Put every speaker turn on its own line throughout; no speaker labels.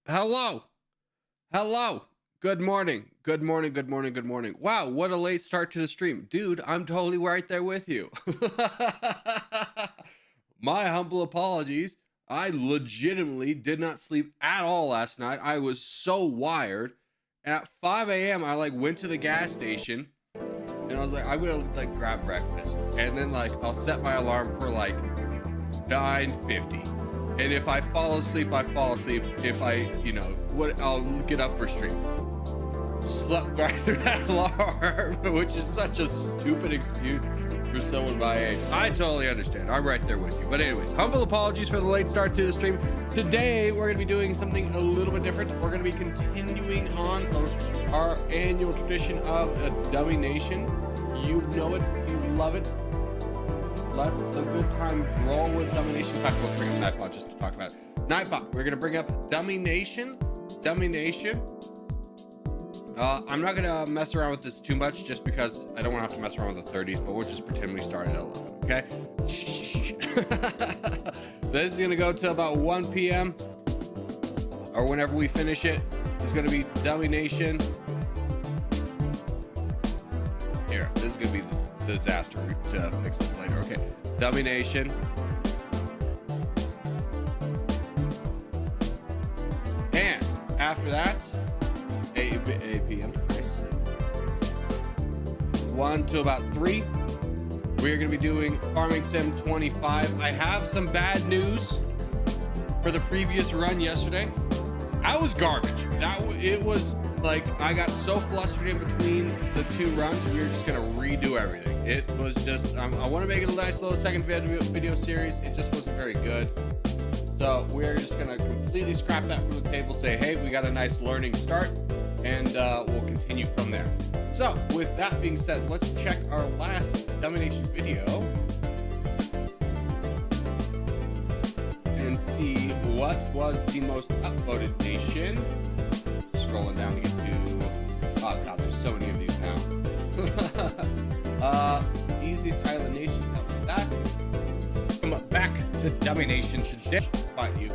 Hello. Hello. Good morning. Good morning. Good morning. Good morning. Wow, what a late start to the stream. Dude, I'm totally right there with you. My humble apologies. I legitimately did not sleep at all last night. I was so wired. And at 5 a.m., I went to the gas station and I was like, I'm gonna grab breakfast. And then I'll set my alarm for 9:50. And if I fall asleep, I fall asleep. If I'll get up for stream. Slept right through that alarm, which is such a stupid excuse for someone my age. I totally understand. I'm right there with you. But anyways, humble apologies for the late start to the stream. Today, we're going to be doing something a little bit different. We're going to be continuing on our annual tradition of a Dummynation. You know it. You love it. Let the good times roll with Dummynation. In fact, let's bring up Nightbot just to talk about it. Nightbot, we're going to bring up Dummynation. I'm not going to mess around with this too much just because I don't want to have to mess around with the 30s, but we'll just pretend we started at 11, okay? This is going to go till about 1 p.m. or whenever we finish it. It's going to be Dummynation. Here, this is going to be the disaster to fix this later. Okay, Dummynation. And after that, 8 p.m. Nice. 1 to about 3. We're going to be doing Farming Sim 25. I have some bad news for the previous run yesterday. I was garbage. It was I got so flustered in between the two runs. We were just going to redo everything. It was just, I want to make it a nice little second video series. It just wasn't very good. So we're just going to completely scrap that from the table, say, hey, we got a nice learning start, and we'll continue from there. So with that being said, let's check our last Dummynation video and see what was the most upvoted nation. Scrolling down to get to, oh god, there's so many of these now. Easiest island nation, that was that. Come back to Dummynation today. Fight you.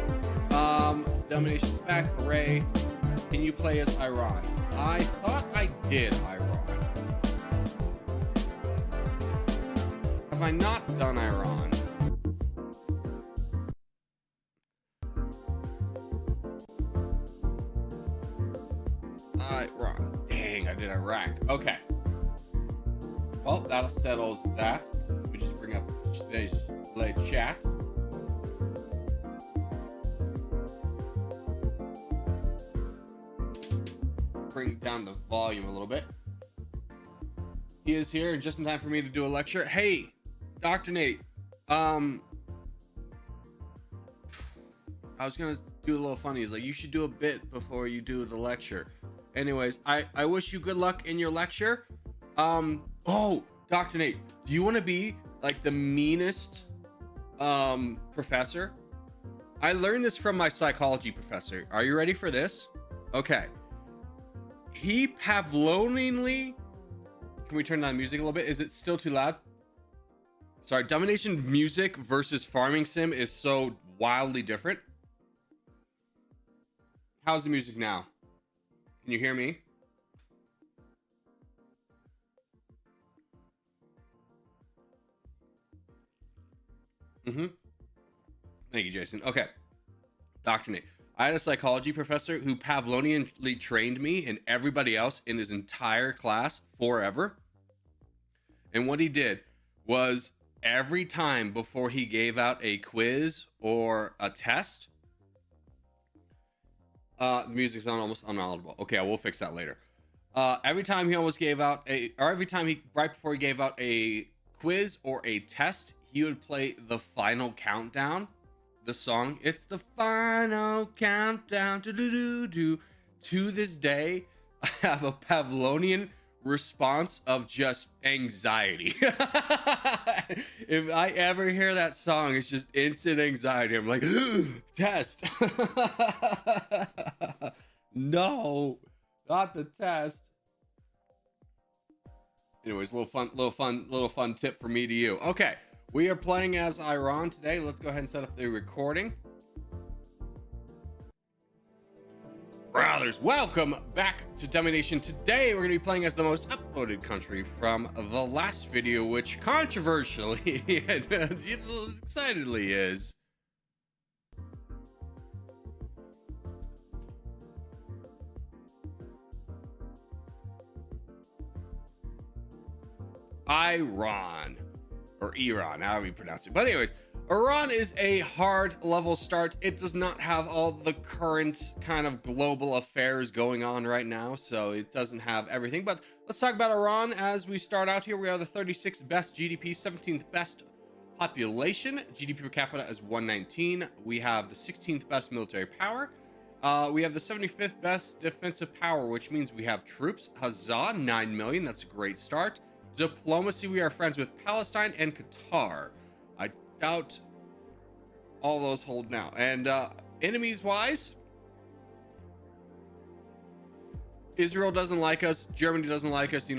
Dummynation's back, hooray. Can you play as Iran? I thought I did Iran. Have I not done Iran? Iran. Dang, I did Iraq. Okay. Well, that settles that. We just bring up today's late chat. Bring down the volume a little bit. He is here just in time for me to do a lecture. Hey, Dr. Nate. I was gonna do a little funny. He's like, you should do a bit before you do the lecture. Anyways, I wish you good luck in your lecture. Oh, Dr. Nate, do you want to be the meanest professor? I learned this from my psychology professor. Are you ready for this? Okay. He Pavlonianly, can we turn down music a little bit? Is it still too loud? Sorry, Dummynation music versus Farming Sim is so wildly different. How's the music now? Can you hear me? Thank you, Jason. Okay. Dr. Nate. I had a psychology professor who Pavlonianly trained me and everybody else in his entire class forever. And what he did was every time before he gave out a quiz or a test, the music's on almost unaudible. Okay, I will fix that later. Every time he right before he gave out a quiz or a test, he would play the final countdown. The song, it's the final countdown. To this day, I have a Pavlonian response of just anxiety. If I ever hear that song, it's just instant anxiety. I'm like, test. No, not the test. Anyways, little fun tip from me to you. Okay, we are playing as Iran today. Let's go ahead and set up the recording. Brothers, welcome back to Dummynation. Today we're going to be playing as the most upvoted country from the last video, which controversially and excitedly is Iran, or Iran, however you pronounce it. But anyways, Iran is a hard level start. It does not have all the current kind of global affairs going on right now, so it doesn't have everything. But let's talk about Iran as we start out here. We are the 36th best GDP, 17th best population. GDP per capita is 119. We have the 16th best military power. We have the 75th best defensive power, which means we have troops. Huzzah, 9 million. That's a great start. Diplomacy, we are friends with Palestine and Qatar. I doubt all those hold now. And enemies wise, Israel doesn't like us, Germany doesn't like us,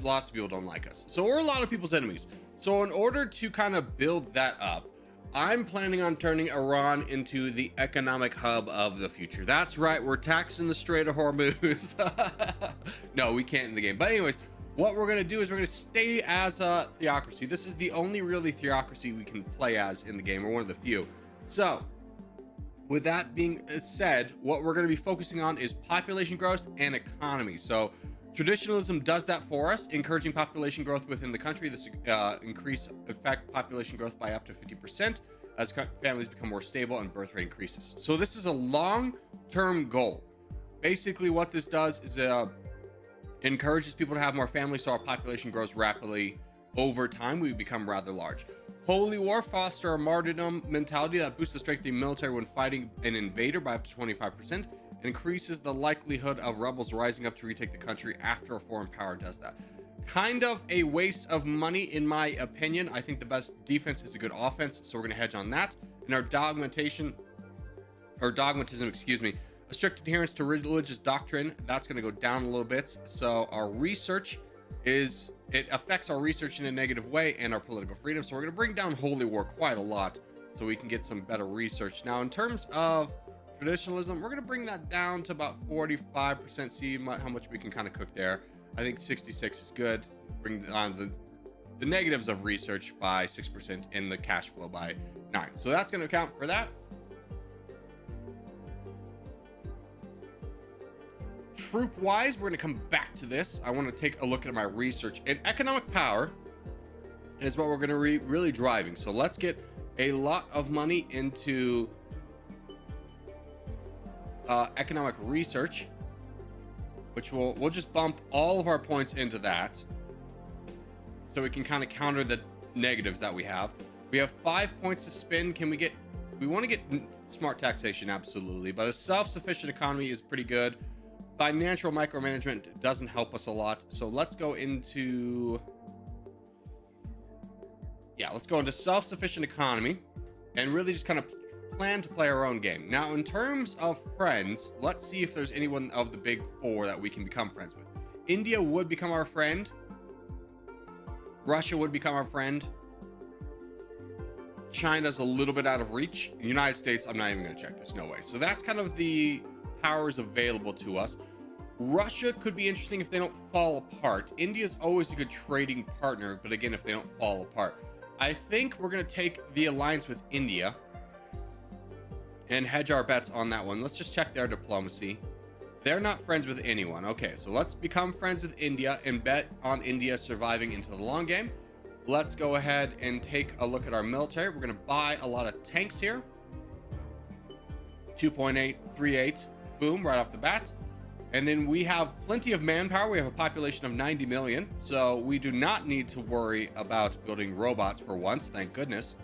lots of people don't like us, so we're a lot of people's enemies. So in order to kind of build that up, I'm planning on turning Iran into the economic hub of the future. That's right, we're taxing the Strait of Hormuz. No, we can't in the game, but anyways, what we're going to do is we're going to stay as a theocracy. This is the only really theocracy we can play as in the game, or one of the few. So with that being said, what we're going to be focusing on is population growth and economy. So traditionalism does that for us, encouraging population growth within the country. This increase affect population growth by up to 50% as families become more stable and birth rate increases. So this is a long-term goal. Basically what this does is encourages people to have more families, so our population grows rapidly over time. We become rather large. Holy war foster a martyrdom mentality that boosts the strength of the military when fighting an invader by up to 25%, and increases the likelihood of rebels rising up to retake the country after a foreign power does that. Kind of a waste of money in my opinion. I think the best defense is a good offense, so we're going to hedge on that. And our dogmatism, excuse me, a strict adherence to religious doctrine, that's going to go down a little bit. So our research it affects our research in a negative way and our political freedom. So we're going to bring down holy war quite a lot so we can get some better research. Now in terms of traditionalism, we're going to bring that down to about 45%. See how much we can kind of cook there. I think 66 is good. Bring down the negatives of research by 6% and the cash flow by 9. So that's going to account for that. Troop wise, we're going to come back to this. I want to take a look at my research, and economic power is what we're going to really driving. So let's get a lot of money into economic research, which we'll just bump all of our points into that so we can kind of counter the negatives that we have. We have 5 points to spend. We want to get smart taxation, absolutely, but a self-sufficient economy is pretty good. Financial micromanagement doesn't help us a lot, so let's go into self-sufficient economy and really just kind of plan to play our own game. Now in terms of friends, let's see if there's anyone of the big four that we can become friends with. India would become our friend. Russia would become our friend. China's a little bit out of reach. United States, I'm not even going to check. There's no way. So that's kind of the powers available to us. Russia could be interesting if they don't fall apart. India's always a good trading partner, but again, if they don't fall apart. I think we're going to take the alliance with India and hedge our bets on that one. Let's just check their diplomacy. They're not friends with anyone. Okay, so let's become friends with India and bet on India surviving into the long game. Let's go ahead and take a look at our military. We're going to buy a lot of tanks here. 2.838, boom, right off the bat. And then we have plenty of manpower. We have a population of 90 million, so we do not need to worry about building robots for once, thank goodness.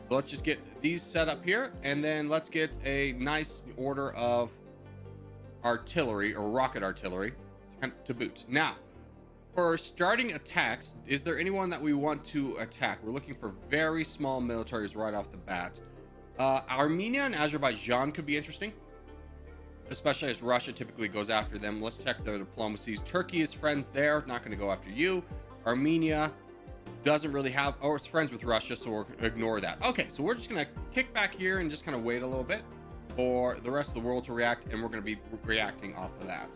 So let's just get these set up here, and then let's get a nice order of artillery, or rocket artillery, to boot. Now, for starting attacks, is there anyone that we want to attack? We're looking for very small militaries right off the bat. Armenia and Azerbaijan could be interesting, especially as Russia typically goes after them. Let's check their diplomacies. Turkey is friends there, not going to go after you. Armenia doesn't really have, it's friends with Russia, so we'll ignore that. Okay, so we're just going to kick back here and just kind of wait a little bit. for the rest of the world to react, and we're going to be reacting off of that.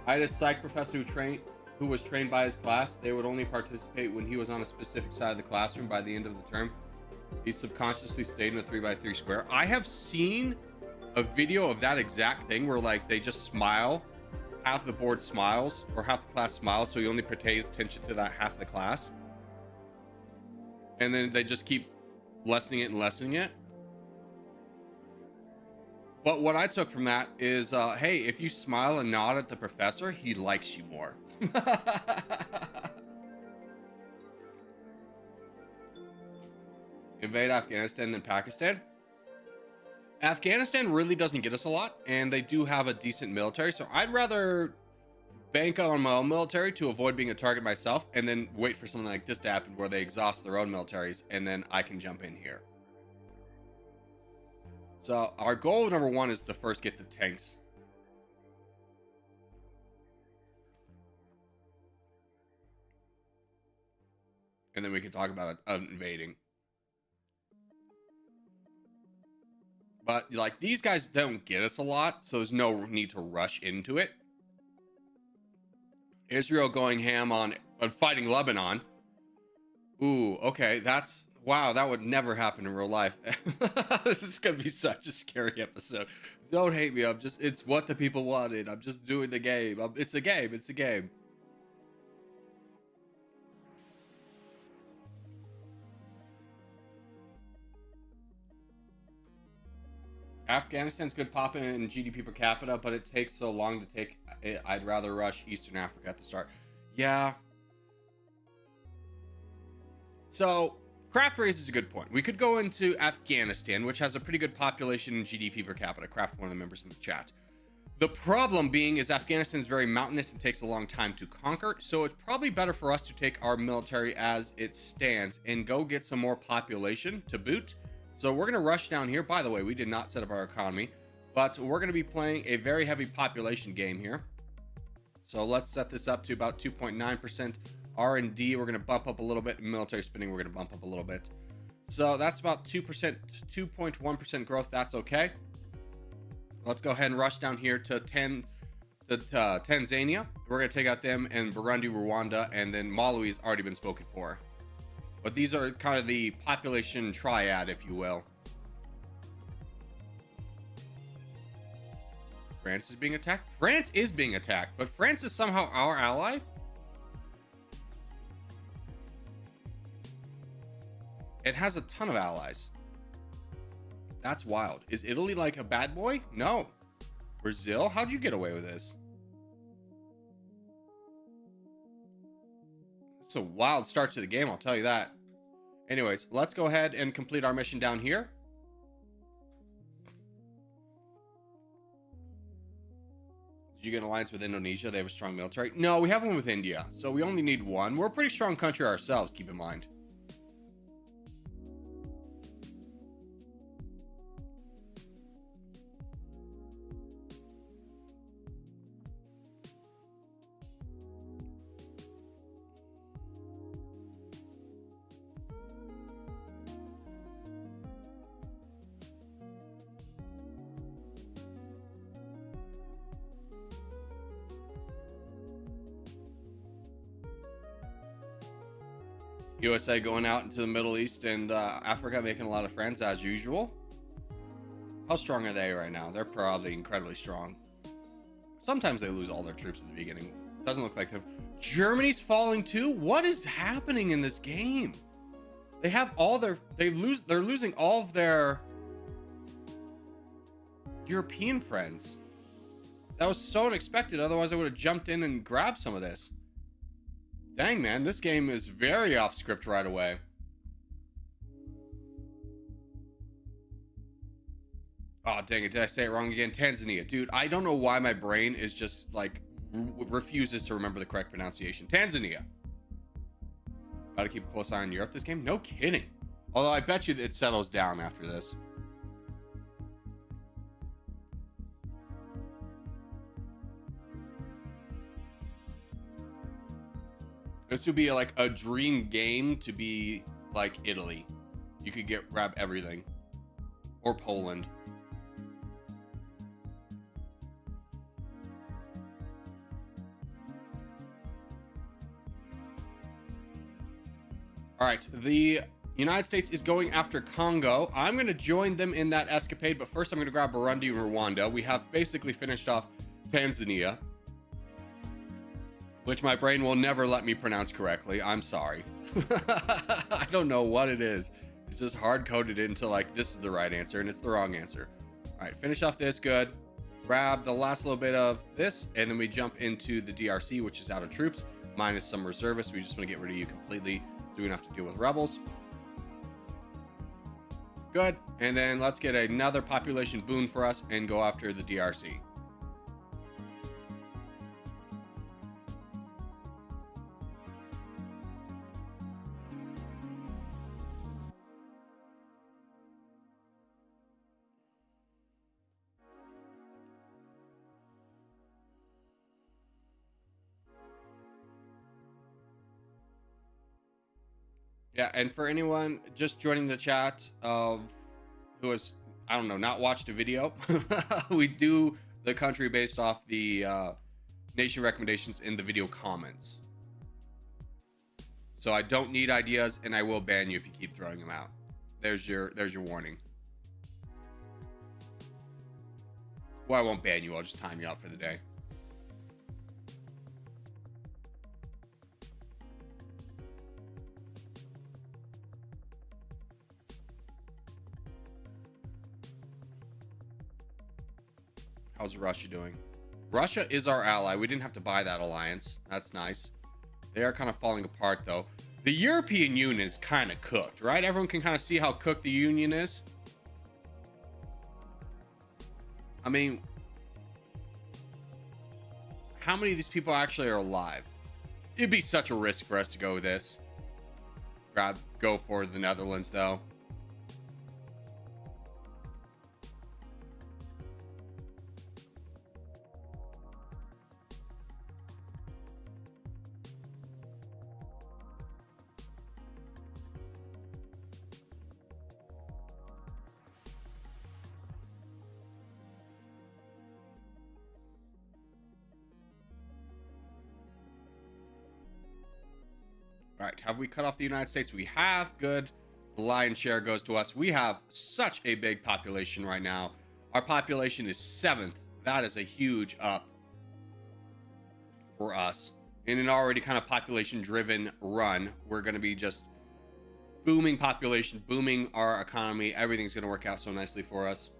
I had a psych professor who was trained by his class. They would only participate when he was on a specific side of the classroom. By the end of the term, he subconsciously stayed in a 3x3 square. I have seen a video of that exact thing where like they just smile, half the board smiles or half the class smiles, so he only pays attention to that half of the class, and then they just keep lessening it and lessening it. But what I took from that is, hey, if you smile and nod at the professor, he likes you more. Invade Afghanistan than Pakistan. Afghanistan really doesn't get us a lot, and they do have a decent military, so I'd rather bank on my own military to avoid being a target myself, and then wait for something like this to happen where they exhaust their own militaries, and then I can jump in here. So our goal number one is to first get the tanks. And then we can talk about invading. But like these guys don't get us a lot, so there's no need to rush into it. Israel going ham on fighting Lebanon. Ooh, okay, that's... Wow, that would never happen in real life. This is gonna be such a scary episode. Don't hate me. It's what the people wanted. I'm just doing the game. It's a game. It's a game. Afghanistan's good popping in GDP per capita, but it takes so long to take it. I'd rather rush Eastern Africa at the start. Yeah. So... Craft raises a good point. We could go into Afghanistan, which has a pretty good population in GDP per capita. Craft, one of the members in the chat. The problem being is Afghanistan is very mountainous and takes a long time to conquer, so it's probably better for us to take our military as it stands and go get some more population to boot. So we're going to rush down here. By the way, we did not set up our economy, but we're going to be playing a very heavy population game here. So let's set this up to about 2.9%. R&D, we're going to bump up a little bit. Military spending, we're going to bump up a little bit. So that's about 2%, 2.1% growth. That's okay. Let's go ahead and rush down here to Tanzania. We're going to take out them and Burundi, Rwanda, and then Malawi's already been spoken for. But these are kind of the population triad, if you will. France is being attacked? France is being attacked, but France is somehow our ally? It has a ton of allies. That's wild. Is Italy like a bad boy? No. Brazil? How'd you get away with this? It's a wild start to the game, I'll tell you that. Anyways, let's go ahead and complete our mission down here. Did you get an alliance with Indonesia? They have a strong military. No, we have one with India, so we only need one. We're a pretty strong country ourselves, keep in mind. USA going out into the Middle East and Africa, making a lot of friends as usual. How strong are they right now? They're probably incredibly strong. Sometimes they lose all their troops at the beginning. Doesn't look like they've... Germany's falling too? What is happening in this game? They have all their... They're losing all of their European friends. That was so unexpected. Otherwise, I would have jumped in and grabbed some of this. Dang, man, this game is very off script right away. Oh, dang it. Did I say it wrong again? Tanzania. Dude, I don't know why my brain is just, like, refuses to remember the correct pronunciation. Tanzania. Gotta keep a close eye on Europe this game? No kidding. Although I bet you it settles down after this. This would be like a dream game to be like Italy. You could grab everything. or Poland. All right, the United States is going after Congo. I'm going to join them in that escapade, but first I'm going to grab Burundi and Rwanda. We have basically finished off Tanzania, which my brain will never let me pronounce correctly. I'm sorry. I don't know what it is. It's just hard-coded into like, this is the right answer, and it's the wrong answer. All right, finish off this, good. Grab the last little bit of this, and then we jump into the DRC, which is out of troops, minus some reservists. We just want to get rid of you completely, so we don't have to deal with rebels. Good, and then let's get another population boon for us and go after the DRC. Yeah, and for anyone just joining the chat who has, I don't know, not watched a video, we do the country based off the nation recommendations in the video comments. So I don't need ideas, and I will ban you if you keep throwing them out. There's your warning. Well, I won't ban you. I'll just time you out for the day. How's Russia doing? Russia is our ally. We didn't have to buy that alliance. That's nice. They are kind of falling apart, though. The European Union is kind of cooked, right? Everyone can kind of see how cooked the Union is. I mean, how many of these people actually are alive? It'd be such a risk for us to go with this. Go for the Netherlands, though. All right, have we cut off the United States? We have. Good. The lion's share goes to us. We have such a big population right now. Our population is 7th. That is a huge up for us. In an already kind of population-driven run, we're going to be just booming population, booming our economy. Everything's going to work out so nicely for us.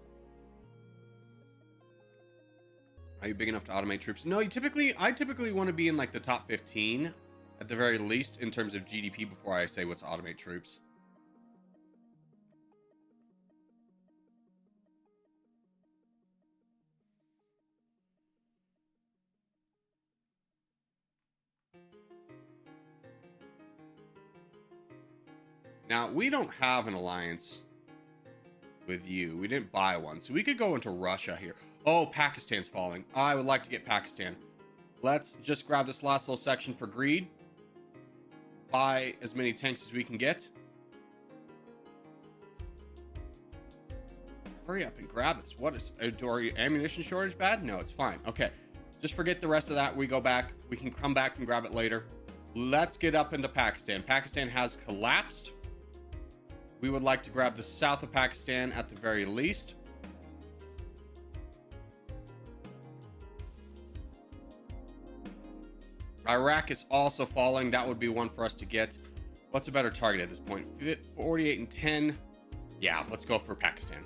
Are you big enough to automate troops? No, I typically want to be in like the top 15 at the very least in terms of GDP before I say what's automate troops. Now, we don't have an alliance with you. We didn't buy one, so we could go into Russia here. Oh, Pakistan's falling. I would like to get Pakistan. Let's just grab this last little section for greed. Buy as many tanks as we can get. Hurry up and grab this. What is, are your ammunition shortage bad? No, it's fine. Okay, just forget the rest of that. We go back. We can come back and grab it later. Let's get up into Pakistan. Pakistan has collapsed. We would like to grab the south of Pakistan at the very least. Iraq is also falling. That would be one for us to get. What's a better target at this point? 48 and 10. Yeah, let's go for Pakistan.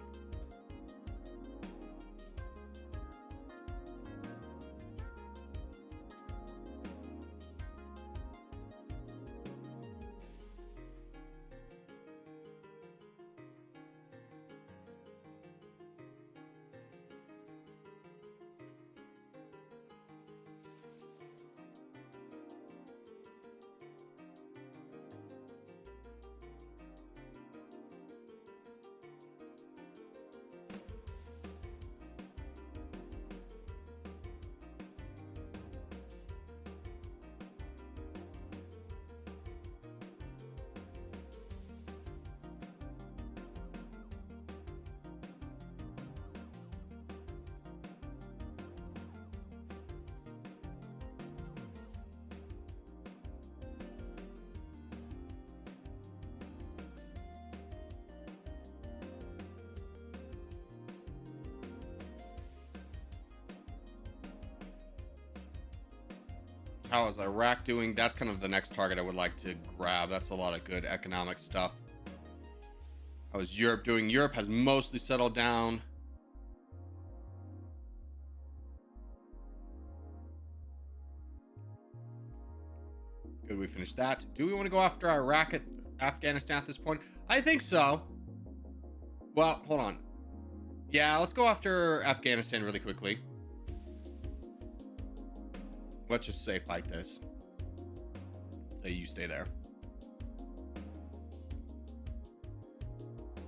How is Iraq doing? That's kind of the next target I would like to grab. That's a lot of good economic stuff. How is Europe doing? Europe has mostly settled down. Good, we finished that. Do we want to go after Iraq at Afghanistan at this point? I think so. Well, hold on. Yeah, let's go after Afghanistan really quickly. Let's just say fight this. Say you stay there.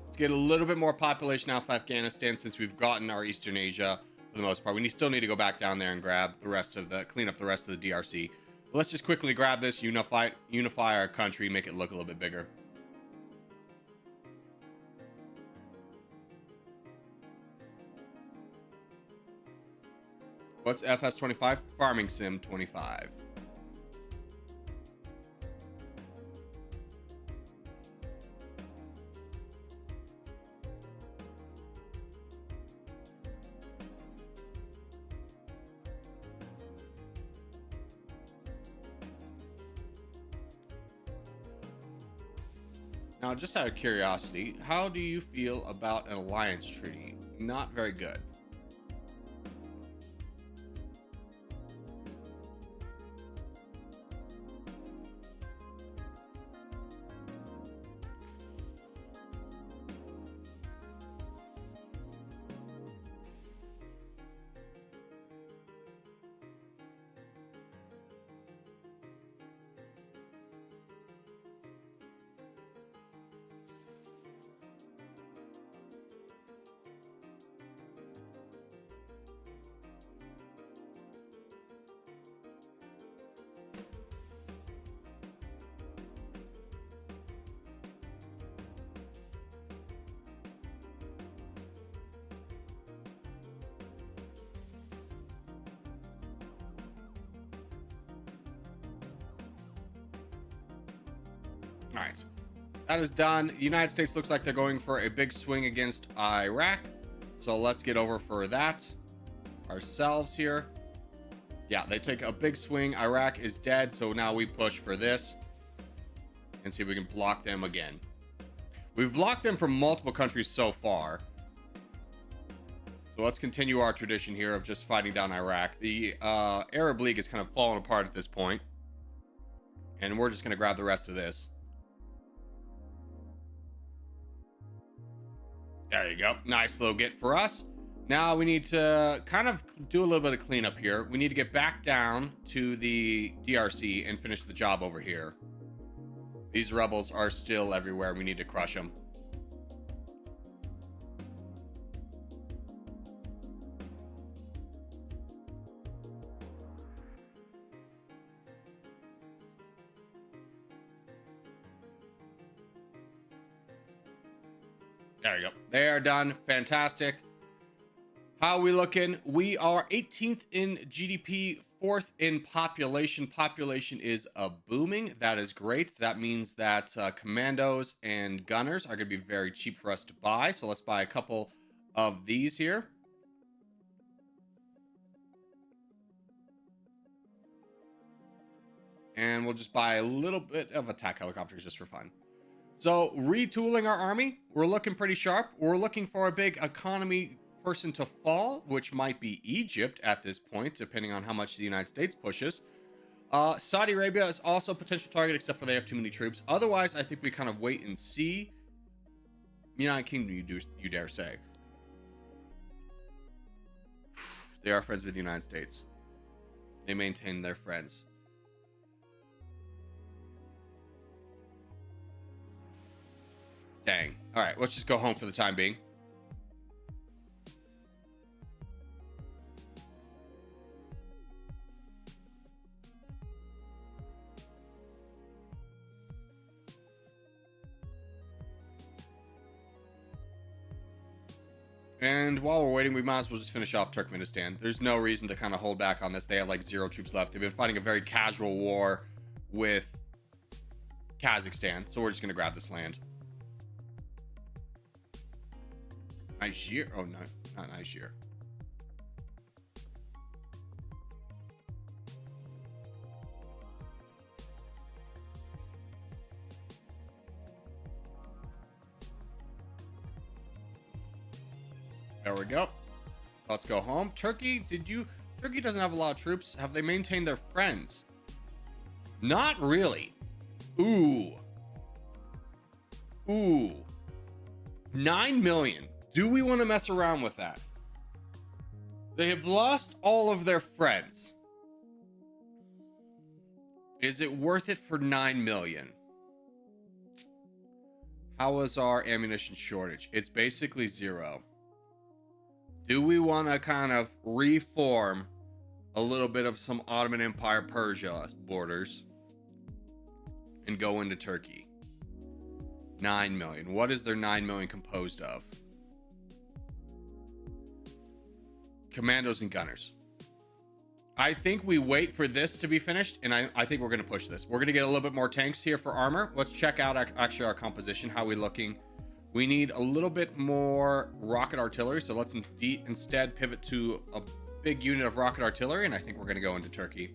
Let's get a little bit more population out of Afghanistan since we've gotten our Eastern Asia for the most part. We still need to go back down there and grab the rest of the, clean up the rest of the DRC. But let's just quickly grab this, unify our country, make it look a little bit bigger. What's FS25? Farming Sim 25. Now, just out of curiosity, how do you feel about an alliance treaty? Not very good. All right, that is done. The United States looks like they're going for a big swing against Iraq. So let's get over for that ourselves here. Yeah, they take a big swing. Iraq is dead. So now we push for this and see if we can block them again. We've blocked them from multiple countries so far. So let's continue our tradition here of just fighting down Iraq. The Arab League is kind of falling apart at this point. And we're just going to grab the rest of this. There you go. Nice little get for us. Now we need to kind of do a little bit of cleanup here. We need to get back down to the DRC and finish the job over here. These rebels are still everywhere. We need to crush them. There you go. They are done. Fantastic. How are we looking? We are 18th in GDP, 4th in population. Population is booming. That is great. That means that commandos and gunners are going to be very cheap for us to buy. So let's buy a couple of these here. And we'll just buy a little bit of attack helicopters just for fun. So retooling our army, we're looking pretty sharp. We're looking for a big economy person to fall, which might be Egypt at this point, depending on how much the United States pushes. Saudi Arabia is also a potential target, except for they have too many troops. Otherwise, I think we kind of wait and see. United Kingdom, you dare say. They are friends with the United States. They maintain their friends. Dang. All right, let's just go home for the time being. And while we're waiting, we might as well just finish off Turkmenistan. There's no reason to kind of hold back on this. They have like 0 troops left. They've been fighting a very casual war with Kazakhstan. So we're just going to grab this land. Niger? Oh, no, not Niger. There we go. Let's go home. Turkey, Turkey doesn't have a lot of troops. Have they maintained their friends? Not really. Ooh. 9 million. Do we want to mess around with that? They have lost all of their friends. Is it worth it for 9 million? How is our ammunition shortage? It's basically 0. Do we want to kind of reform a little bit of some Ottoman Empire Persia borders and go into Turkey? 9 million. What is their 9 million composed of? Commandos and gunners. I think we wait for this to be finished, and I think we're going to push this. We're going to get a little bit more tanks here for armor. Let's check out actually our composition. How are we looking? We need a little bit more rocket artillery, so let's instead pivot to a big unit of rocket artillery, and I think we're going to go into Turkey.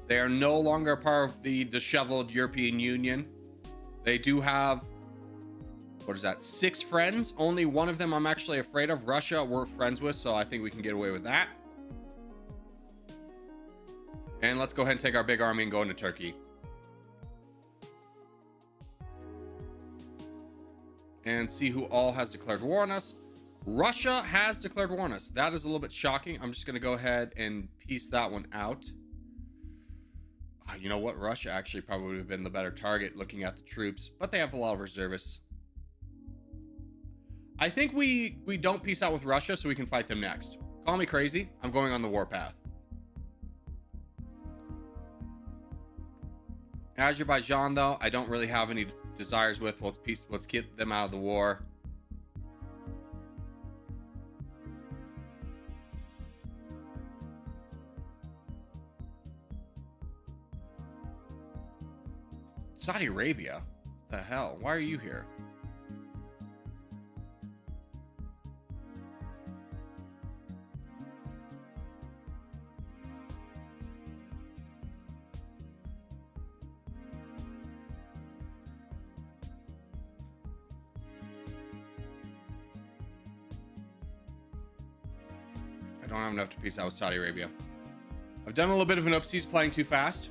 They are no longer a part of the disheveled European Union. They do have, what is that, 6 friends. Only one of them I'm actually afraid of. Russia we're friends with, so I think we can get away with that. And let's go ahead and take our big army and go into Turkey. And see who all has declared war on us. Russia has declared war on us. That is a little bit shocking. I'm just going to go ahead and piece that one out. You know what? Russia actually probably would have been the better target looking at the troops, but they have a lot of reservists. I think we don't peace out with Russia so we can fight them next. Call me crazy. I'm going on the warpath. Azerbaijan, though, I don't really have any desires with. Let's get them out of the war. Saudi Arabia? The hell? Why are you here? I don't have enough to peace out with Saudi Arabia. I've done a little bit of an oopsies playing too fast.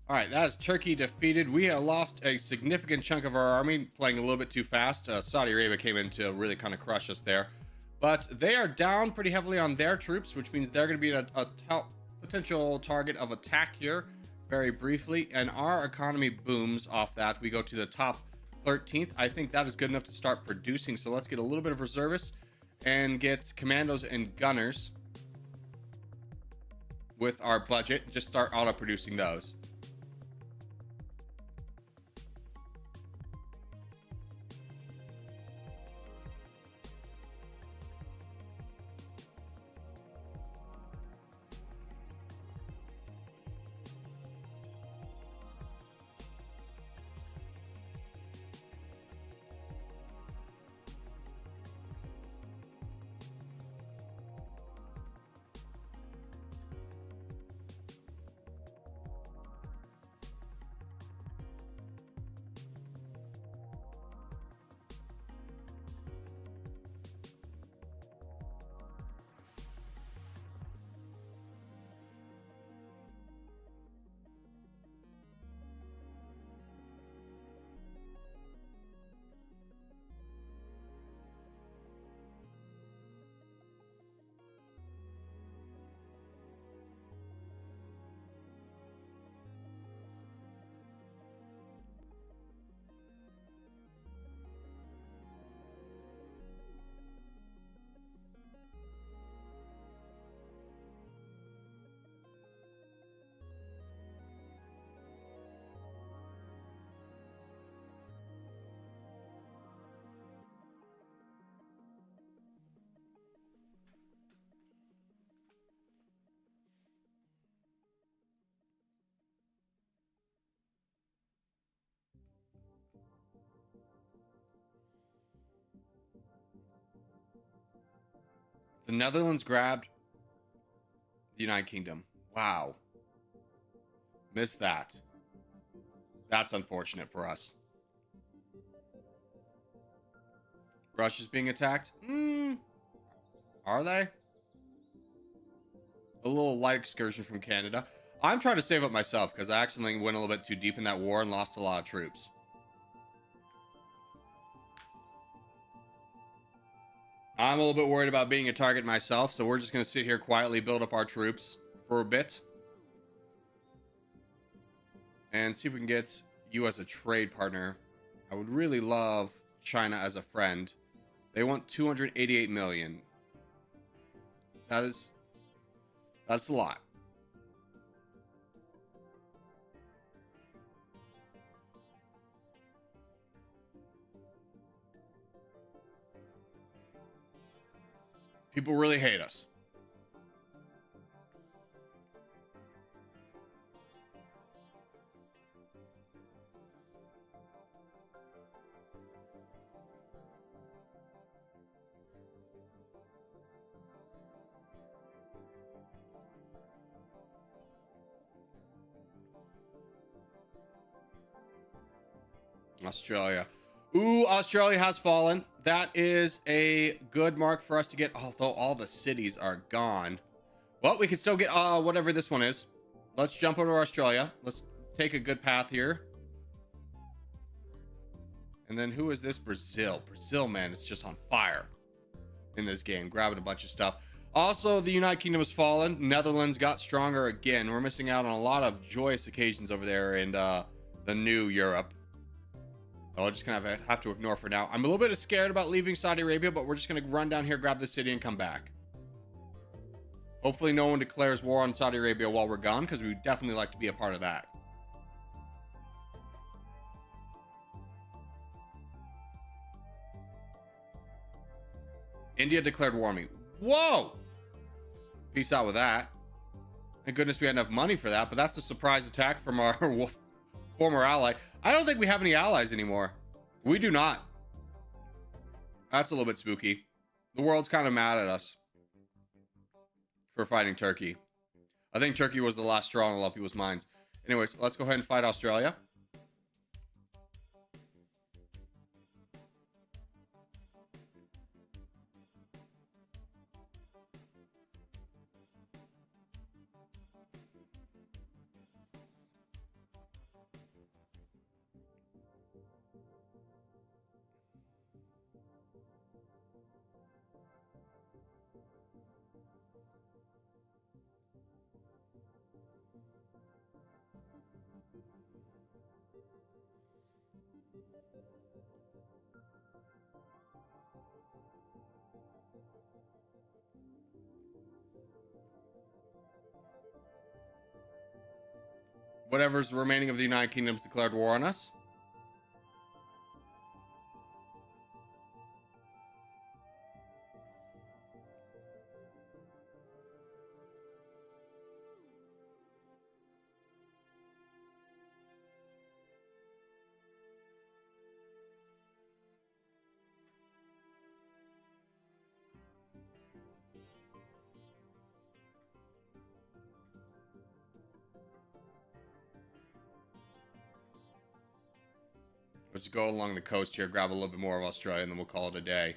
All right, that is Turkey defeated. We have lost a significant chunk of our army, playing a little bit too fast. Saudi Arabia came in to really kind of crush us there. But they are down pretty heavily on their troops, which means they're going to be a potential target of attack here very briefly. And our economy booms off that. We go to the top 13th. I think that is good enough to start producing. So let's get a little bit of reservists and get commandos and gunners with our budget. Just start auto-producing those. The Netherlands grabbed the United Kingdom. Wow. Missed that. That's unfortunate for us. Russia's being attacked? Are they? A little light excursion from Canada. I'm trying to save up myself because I accidentally went a little bit too deep in that war and lost a lot of troops. I'm a little bit worried about being a target myself, so we're just going to sit here quietly, build up our troops for a bit. And see if we can get you as a trade partner. I would really love China as a friend. They want 288 million. That's a lot. People really hate us. Australia. Ooh, Australia has fallen. That is a good mark for us to get, although all the cities are gone. Well, we can still get whatever this one is. Let's jump over to Australia. Let's take a good path here. And then who is this? Brazil. Brazil, man, it's just on fire in this game, grabbing a bunch of stuff. Also, the United Kingdom has fallen. Netherlands got stronger again. We're missing out on a lot of joyous occasions over there in the new Europe. I'll just kind of have to ignore for now. I'm a little bit scared about leaving Saudi Arabia, but we're just going to run down here, grab the city, and come back. Hopefully no one declares war on Saudi Arabia while we're gone, because we would definitely like to be a part of that. India declared war on me. Whoa! Peace out with that. Thank goodness we had enough money for that, but that's a surprise attack from our former ally. I don't think we have any allies anymore. We do not. That's a little bit spooky. The world's kind of mad at us for fighting Turkey. I think Turkey was the last straw in a lot of people's minds. Anyways, let's go ahead and fight Australia. Whatever's remaining of the United Kingdom's declared war on us. Let's go along the coast here, grab a little bit more of Australia, and then we'll call it a day.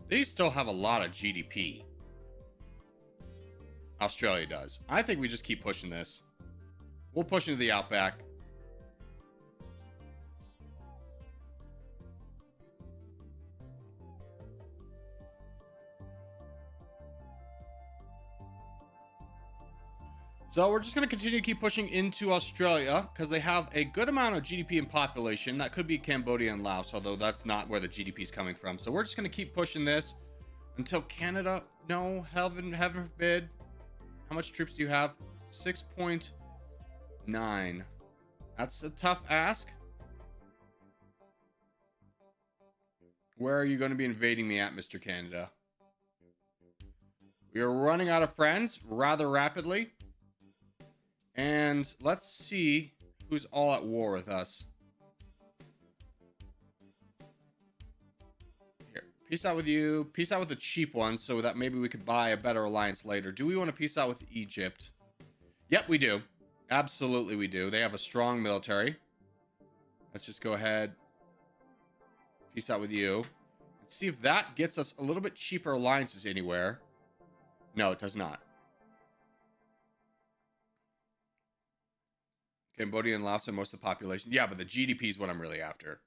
They still have a lot of GDP. Australia does. I think we just keep pushing this. We'll push into the outback. So we're just going to continue to keep pushing into Australia because they have a good amount of GDP and population. That could be Cambodia and Laos, although that's not where the GDP is coming from. So we're just going to keep pushing this until Canada. No, heaven forbid. How much troops do you have? 6.9. That's a tough ask. Where are you going to be invading me at, Mr. Canada? We are running out of friends rather rapidly. And let's see who's all at war with us. Here, peace out with you. Peace out with the cheap ones so that maybe we could buy a better alliance later. Do we want to peace out with Egypt? Yep, we do. Absolutely we do. They have a strong military. Let's just go ahead. Peace out with you. Let's see if that gets us a little bit cheaper alliances anywhere. No, it does not. Cambodia and Laos are most of the population. Yeah, but the GDP is what I'm really after.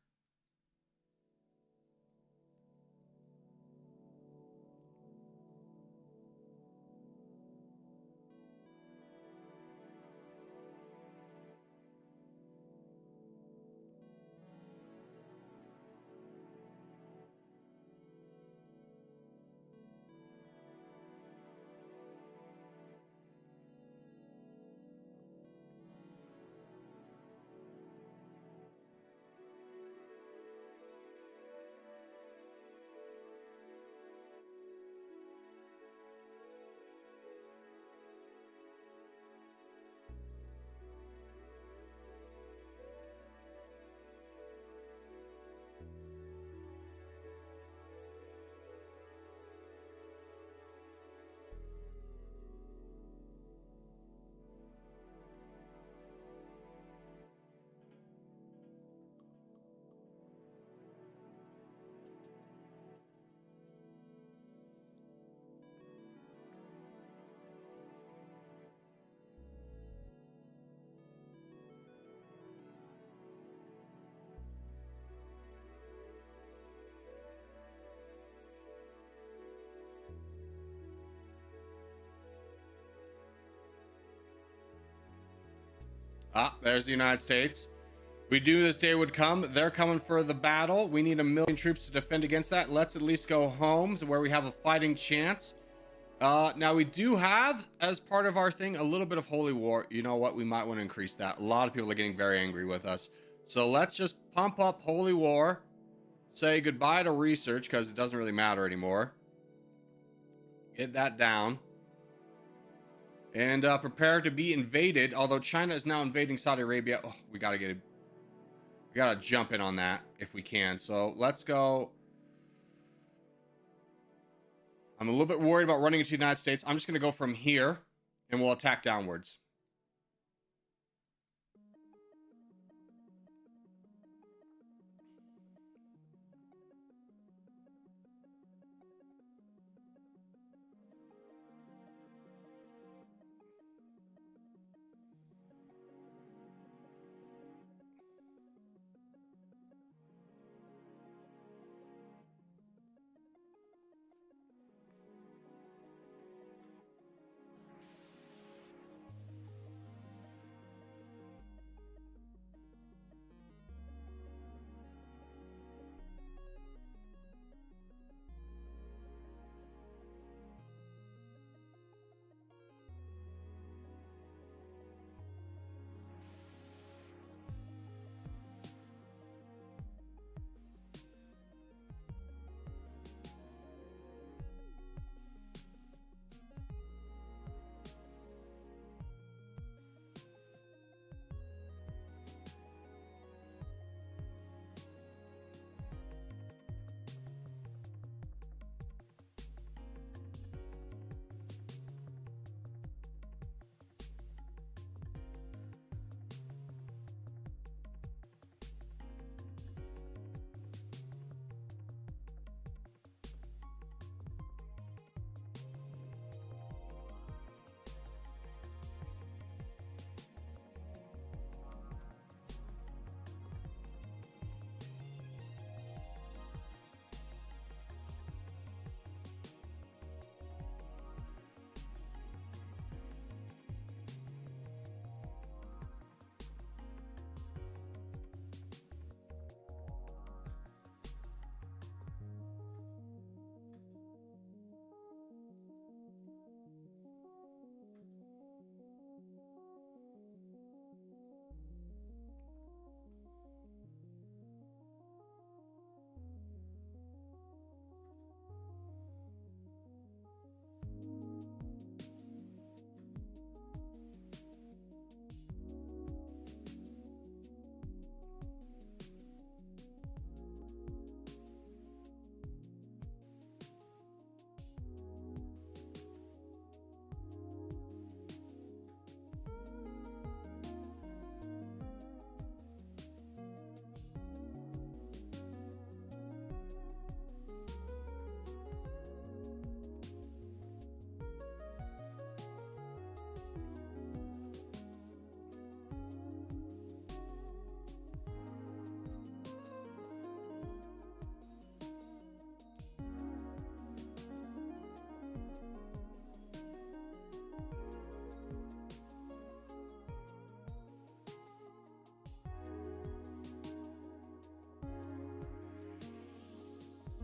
Ah, there's the United States. We knew this day would come. They're coming for the battle. We need 1 million troops to defend against that. Let's at least go home to where we have a fighting chance. Now we do have, as part of our thing, a little bit of holy war. You know what? We might want to increase that. A lot of people are getting very angry with us. So let's just pump up holy war. Say goodbye to research because it doesn't really matter anymore. Get that down. And prepare to be invaded. Although China is now invading Saudi Arabia. Oh, we gotta jump in on that if we can. So let's go. I'm a little bit worried about running into the United States. I'm just gonna go from here and we'll attack downwards.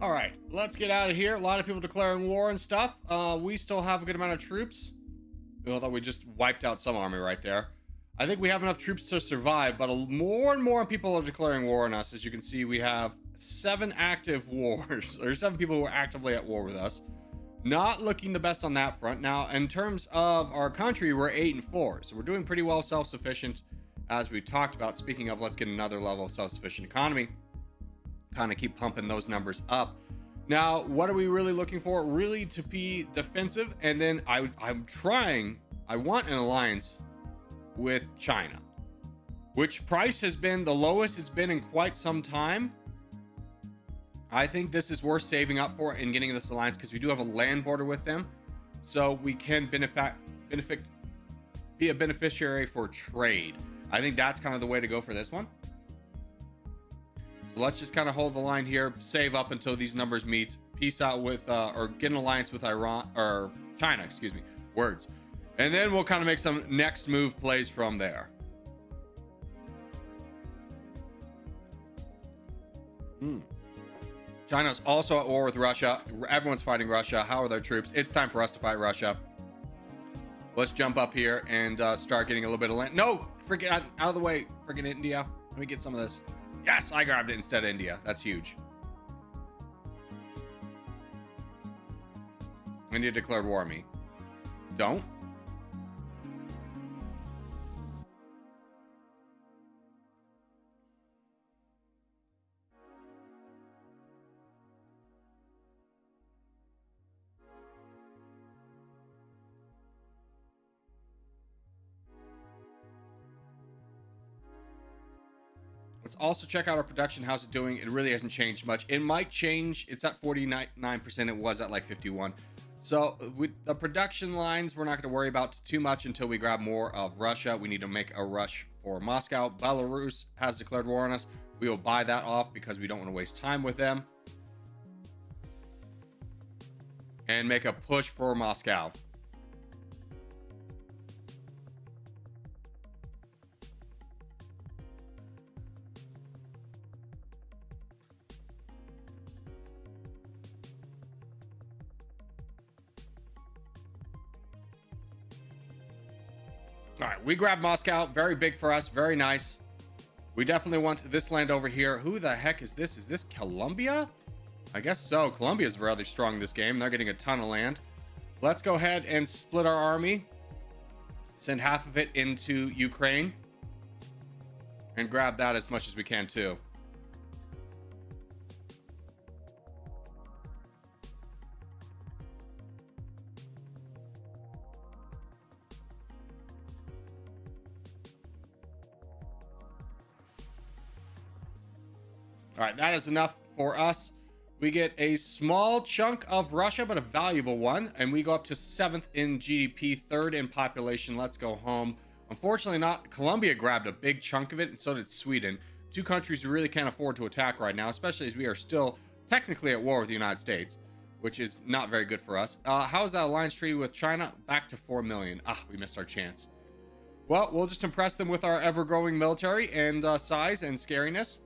All right, let's get out of here. A lot of people declaring war and stuff. We still have a good amount of troops. Although we just wiped out some army right there. I think we have enough troops to survive, but more and more people are declaring war on us. As you can see, we have 7 active wars, or 7 people who are actively at war with us. Not looking the best on that front. Now, in terms of our country, we're 8 and 4, so we're doing pretty well self-sufficient, as we talked about. Speaking of, let's get another level of self-sufficient economy. Kind of keep pumping those numbers up. Now, what are we really looking for? Really to be defensive, and then I want an alliance with China, which price has been the lowest it's been in quite some time. I think this is worth saving up for and getting this alliance, because we do have a land border with them, so we can be a beneficiary for trade. I think that's kind of the way to go for this one. So let's just kind of hold the line here, save up until these numbers meet, peace out with or get an alliance with Iran or China, excuse me, words, and then we'll kind of make some next move plays from there. China's also at war with Russia. Everyone's fighting Russia. How are their troops? It's time for us to fight Russia. Let's jump up here and start getting a little bit of land. No, forget out of the way. Freaking India. Let me get some of this. Yes, I grabbed it instead of India. That's huge. India declared war on me. Don't. Let's also check out our production. How's it doing? It really hasn't changed much. It might change. It's at 49%. It was at like 51. So with the production lines, we're not going to worry about too much until we grab more of Russia. We need to make a rush for Moscow. Belarus has declared war on us. We will buy that off because we don't want to waste time with them. And make a push for Moscow. All right, we grabbed Moscow. Very big for us. Very nice. We definitely want this land over here. Who the heck is this? Is this Colombia? I guess so. Colombia is rather strong this game. They're getting a ton of land. Let's go ahead and split our army. Send half of it into Ukraine. And grab that as much as we can too. All right, that is enough for us. We get a small chunk of Russia, but a valuable one. And we go up to 7th in GDP, 3rd in population. Let's go home. Unfortunately not. Colombia grabbed a big chunk of it, and so did Sweden. 2 countries we really can't afford to attack right now, especially as we are still technically at war with the United States, which is not very good for us. How is that alliance treaty with China? Back to 4 million. We missed our chance. Well, we'll just impress them with our ever-growing military and size and scariness.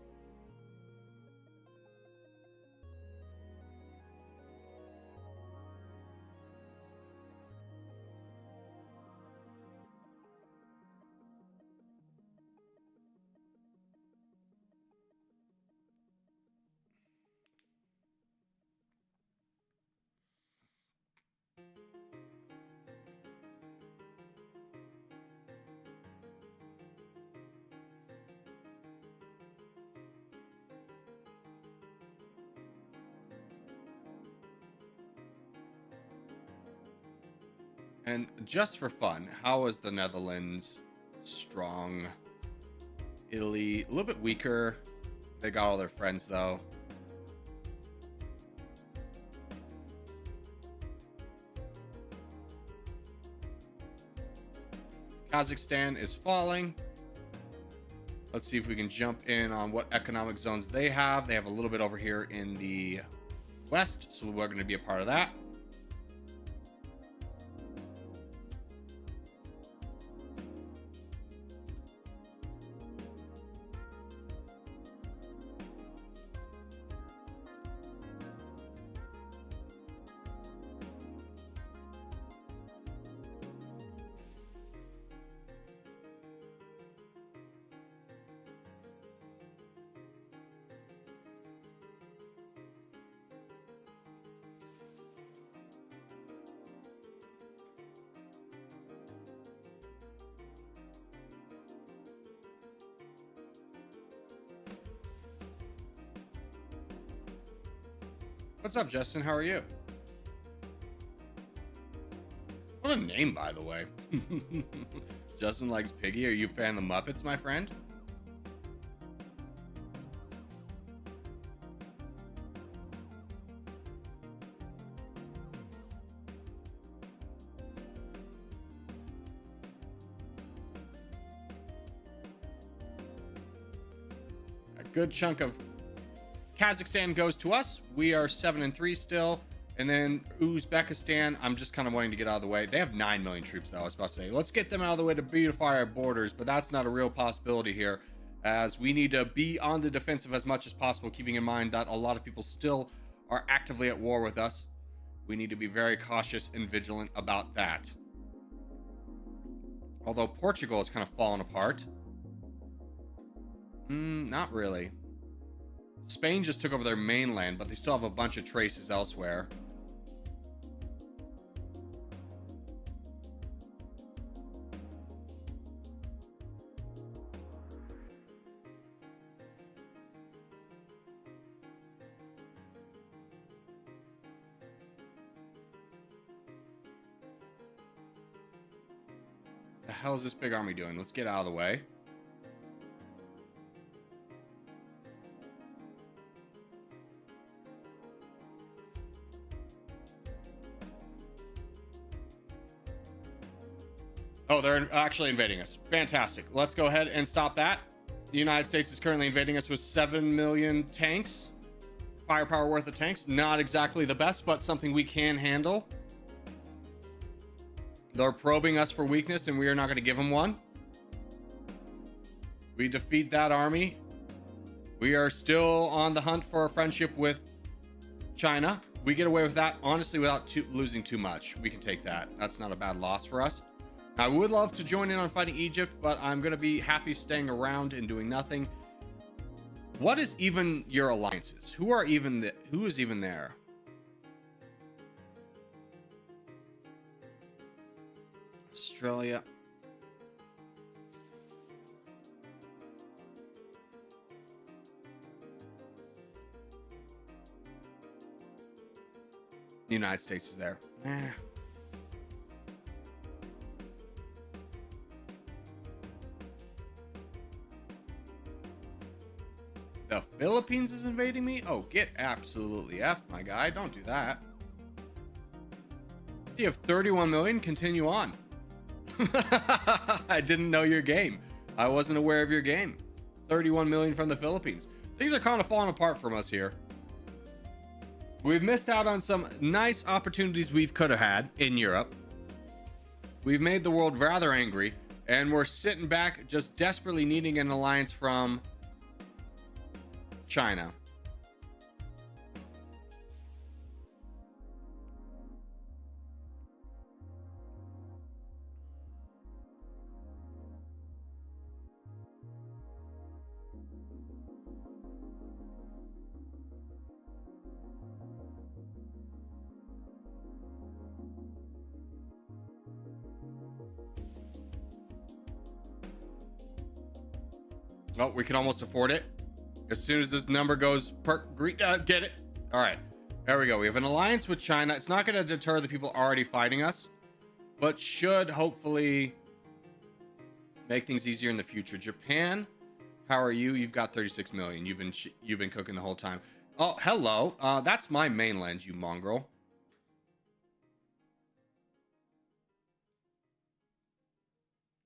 And just for fun, how is the Netherlands? Strong. Italy, a little bit weaker. They got all their friends, though. Kazakhstan is falling. Let's see if we can jump in on what economic zones they have. They have a little bit over here in the west, so we're going to be a part of that. What's up, Justin? How are you? What a name, by the way. Justin likes Piggy. Are you a fan of the Muppets, my friend? A good chunk of Kazakhstan goes to us. We are 7-3 still. And then Uzbekistan, I'm just kind of wanting to get out of the way. They have 9 million troops, though. I was about to say, let's get them out of the way to beautify our borders, but that's not a real possibility here, as we need to be on the defensive as much as possible, keeping in mind that a lot of people still are actively at war with us. We need to be very cautious and vigilant about that. Although Portugal has kind of fallen apart. Not really. Spain just took over their mainland, but they still have a bunch of traces elsewhere. The hell is this big army doing? Let's get out of the way. Oh, they're actually invading us. Fantastic. Let's go ahead and stop that. The United States is currently invading us with 7 million tanks. Firepower worth of tanks. Not exactly the best, but something we can handle. They're probing us for weakness, and we are not going to give them one. We defeat that army. We are still on the hunt for a friendship with China. We get away with that, honestly, without losing too much. We can take that. That's not a bad loss for us. I would love to join in on fighting Egypt, but I'm going to be happy staying around and doing nothing. What is even your alliances? Who is even there? Australia. The United States is there. The Philippines is invading me? Oh, get absolutely F, my guy. Don't do that. You have 31 million. Continue on. I didn't know your game. I wasn't aware of your game. 31 million from the Philippines. Things are kind of falling apart from us here. We've missed out on some nice opportunities we could have had in Europe. We've made the world rather angry, and we're sitting back just desperately needing an alliance from China. Oh, we can almost afford it. As soon as this number goes get it. All right, there we go. We have an alliance with China. It's not going to deter the people already fighting us, but should hopefully make things easier in the future. Japan, how are you? You've got 36 million. You've been cooking the whole time. Oh, hello. That's my mainland, you mongrel.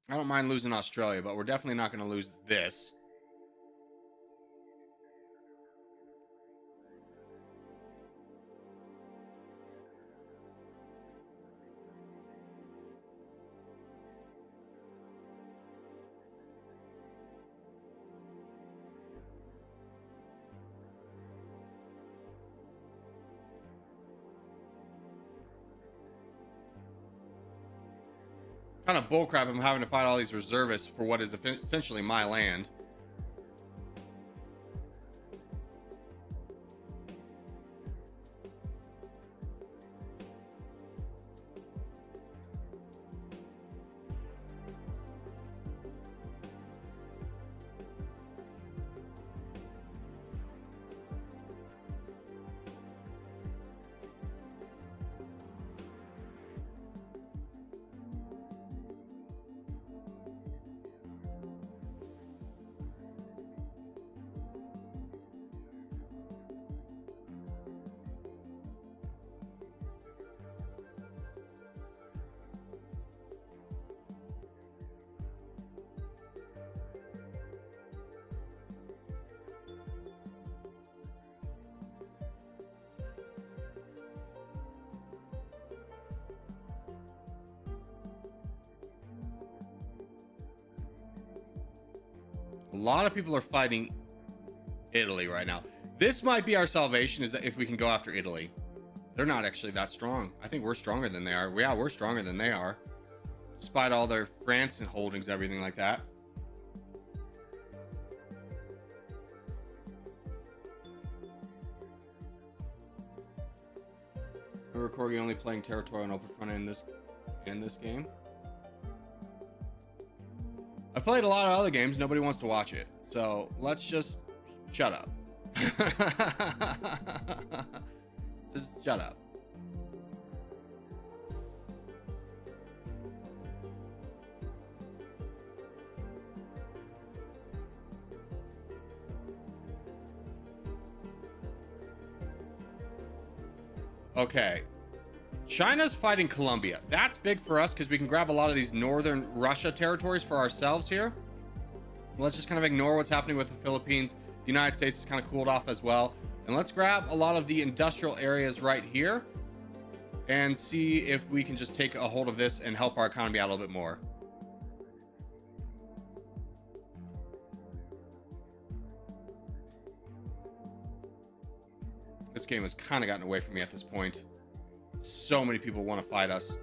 I don't mind losing Australia, but we're definitely not going to lose this. Kind of bullcrap I'm having to fight all these reservists for what is essentially my land. lot of people are fighting Italy right now. This might be our salvation, is that if we can go after Italy. They're not actually that strong. I think we're stronger than they are. Yeah, we're stronger than they are. Despite all their France and holdings, everything like that. Remember Corgi only playing territorial and open front in this game. I've played a lot of other games. Nobody wants to watch it. So let's just shut up. Just shut up. Okay. China's fighting Colombia. That's big for us because we can grab a lot of these northern Russia territories for ourselves here. Let's just kind of ignore what's happening with the Philippines. The United States has kind of cooled off as well. And let's grab a lot of the industrial areas right here and see if we can just take a hold of this and help our economy out a little bit more. This game has kind of gotten away from me at this point. So many people want to fight us.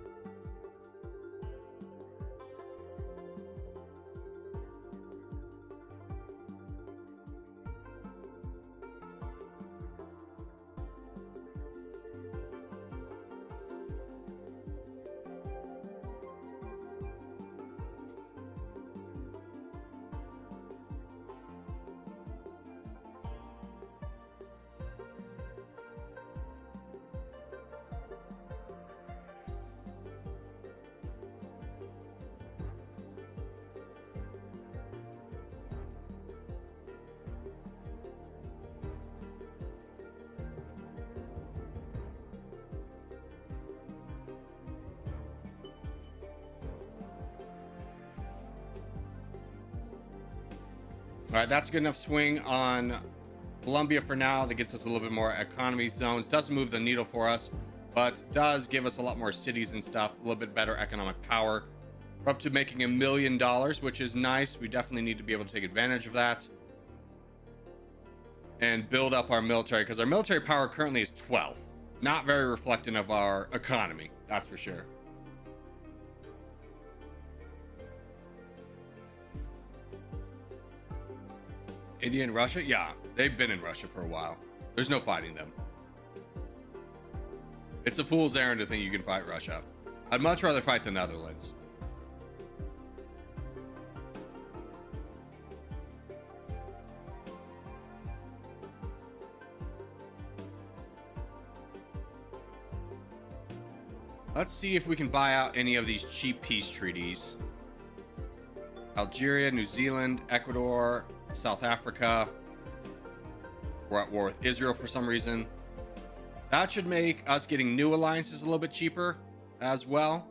All right, that's a good enough swing on Colombia for now. That gets us a little bit more economy zones. Doesn't move the needle for us, but does give us a lot more cities and stuff. A little bit better economic power. We're up to making $1 million, which is nice. We definitely need to be able to take advantage of that and build up our military, because our military power currently is 12th. Not very reflective of our economy, that's for sure. India and Russia? Yeah, they've been in Russia for a while. There's no fighting them. It's a fool's errand to think you can fight Russia. I'd much rather fight the Netherlands. Let's see if we can buy out any of these cheap peace treaties. Algeria, New Zealand, Ecuador, South Africa. We're at war with Israel for some reason. That should make us getting new alliances a little bit cheaper as well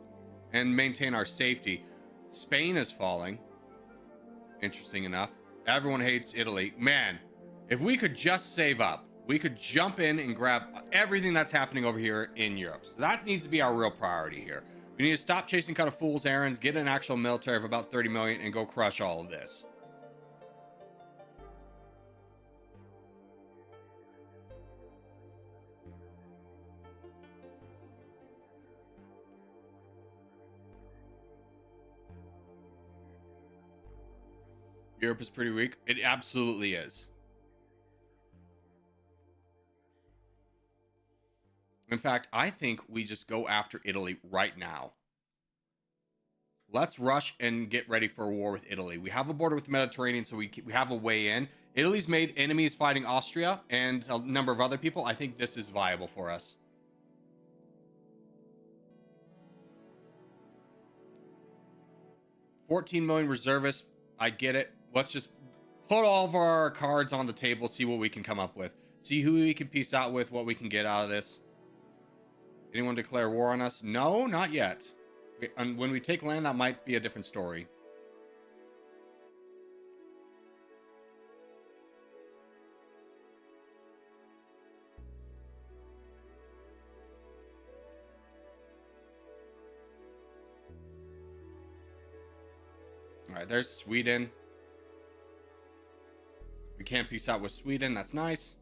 and maintain our safety. Spain is falling. Interesting enough. Everyone hates Italy. Man, if we could just save up, we could jump in and grab everything that's happening over here in Europe. So that needs to be our real priority here. We need to stop chasing kind of fool's errands, get an actual military of about 30 million, and go crush all of this. Europe is pretty weak. It absolutely is. In fact, I think we just go after Italy right now. Let's rush and get ready for a war with Italy. We have a border with the Mediterranean, so we have a way in. Italy's made enemies fighting Austria and a number of other people. I think this is viable for us. $14 million reservists. I get it. Let's just put all of our cards on the table, see what we can come up with. See who we can peace out with, what we can get out of this. Anyone declare war on us? No, not yet. And when we take land, that might be a different story. All right, there's Sweden. We can peace out with Sweden. That's nice.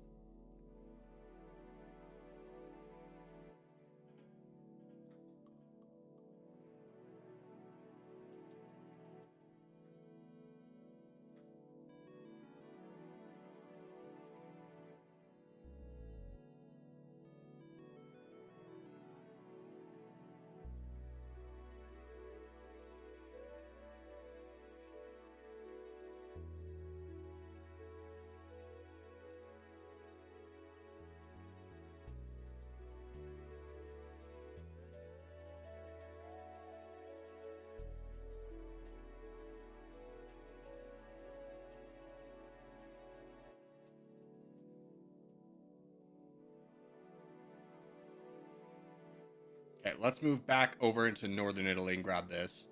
Okay, let's move back over into northern Italy and grab this.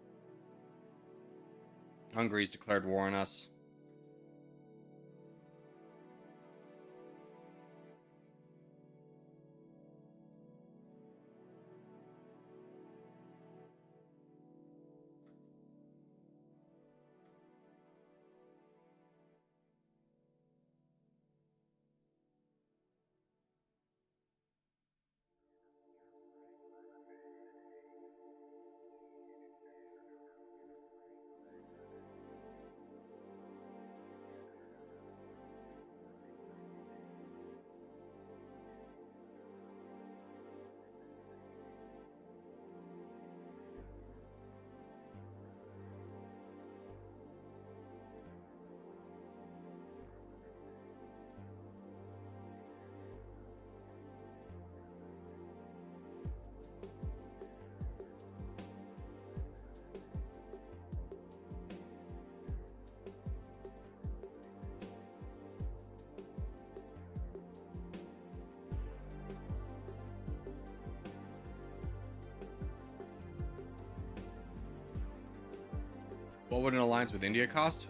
Hungary's declared war on us. What would an alliance with India cost?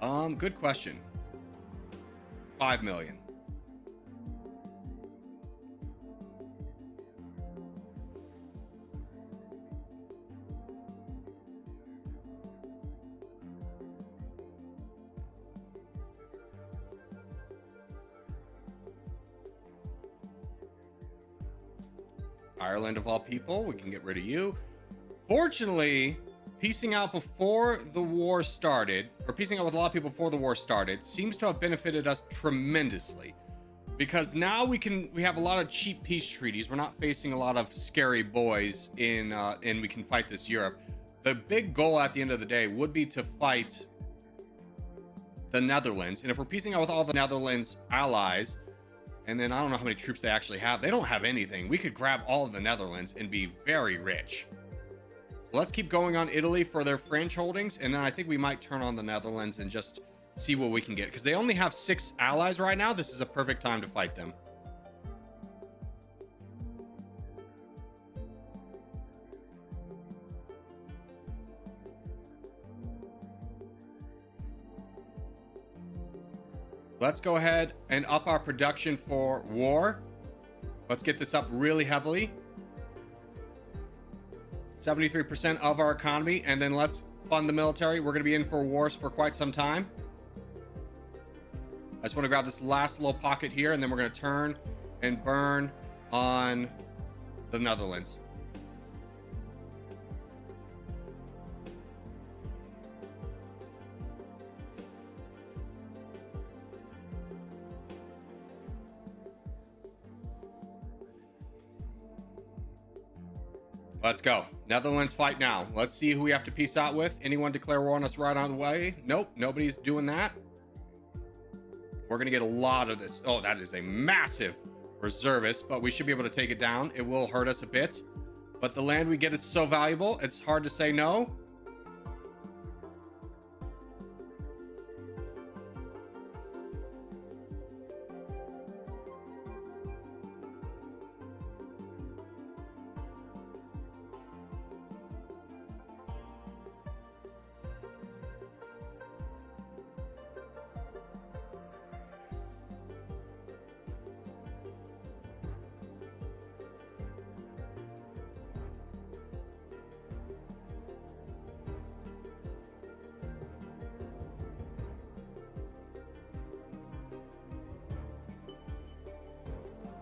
Good question. 5 million. Ireland of all people, we can get rid of you. Fortunately, piecing out before the war started, or piecing out with a lot of people before the war started, seems to have benefited us tremendously. Because now we have a lot of cheap peace treaties. We're not facing a lot of scary boys and we can fight this Europe. The big goal at the end of the day would be to fight the Netherlands. And if we're piecing out with all the Netherlands allies, and then I don't know how many troops they actually have. They don't have anything. We could grab all of the Netherlands and be very rich. So let's keep going on Italy for their French holdings. And then I think we might turn on the Netherlands and just see what we can get. Because they only have 6 allies right now. This is a perfect time to fight them. Let's go ahead and up our production for war. Let's get this up really heavily. 73% of our economy, and then let's fund the military. We're going to be in for wars for quite some time. I just want to grab this last little pocket here, and then we're going to turn and burn on the Netherlands. Let's go. Netherlands fight now. Let's see who we have to peace out with. Anyone declare war on us right on the way? Nope, nobody's doing that. We're going to get a lot of this. Oh, that is a massive reservist, but we should be able to take it down. It will hurt us a bit, but the land we get is so valuable, it's hard to say no.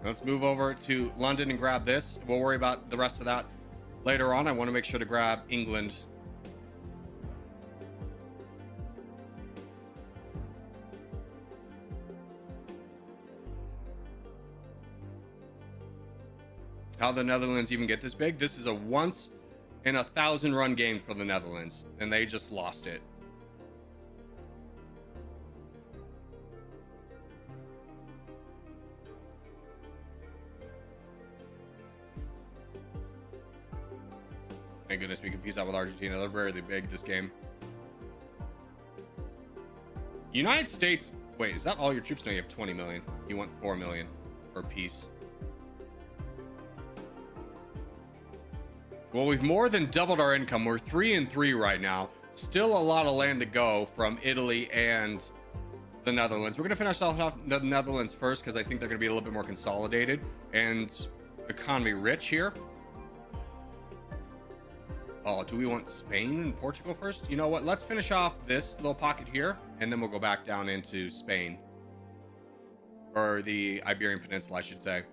Let's move over to London and grab this. We'll worry about the rest of that later on. I want to make sure to grab England. How the Netherlands even get this big? This is a once in 1,000 run game for the Netherlands, and they just lost it. Thank goodness we can peace out with Argentina. They're really big this game. United States. Wait, is that all your troops? No, you have 20 million. You want 4 million for peace. Well, we've more than doubled our income. We're 3-3 right now. Still a lot of land to go from Italy and the Netherlands. We're going to finish off the Netherlands first because I think they're going to be a little bit more consolidated and economy rich here. Oh, do we want Spain and Portugal first? You know what? Let's finish off this little pocket here, and then we'll go back down into Spain. Or the Iberian Peninsula, I should say.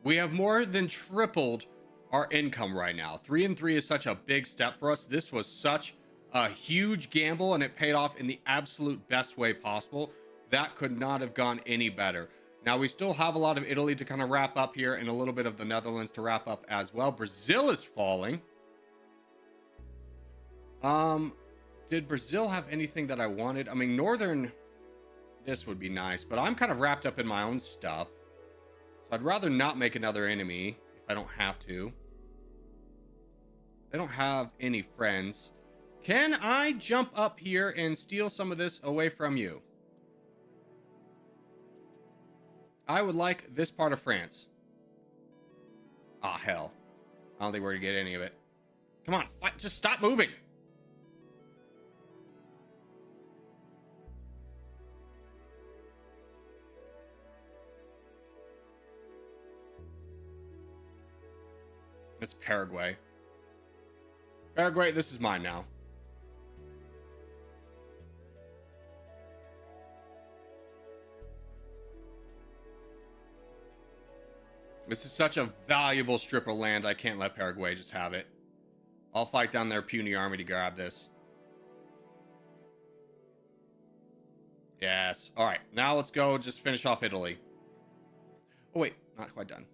We have more than tripled our income right now. 3-3 is such a big step for us. This was such a huge gamble, and it paid off in the absolute best way possible. That could not have gone any better. Now, we still have a lot of Italy to kind of wrap up here and a little bit of the Netherlands to wrap up as well. Brazil is falling. Did Brazil have anything that I wanted? I mean, Northern, this would be nice, but I'm kind of wrapped up in my own stuff. So I'd rather not make another enemy if I don't have to. They don't have any friends. Can I jump up here and steal some of this away from you? I would like this part of France. Ah, hell. I don't think we're going to get any of it. Come on, fight. Just stop moving. It's Paraguay. Paraguay, this is mine now. This is such a valuable strip of land. I can't let Paraguay just have it. I'll fight down their puny army to grab this. Yes. All right. Now let's go just finish off Italy. Oh, wait. Not quite done.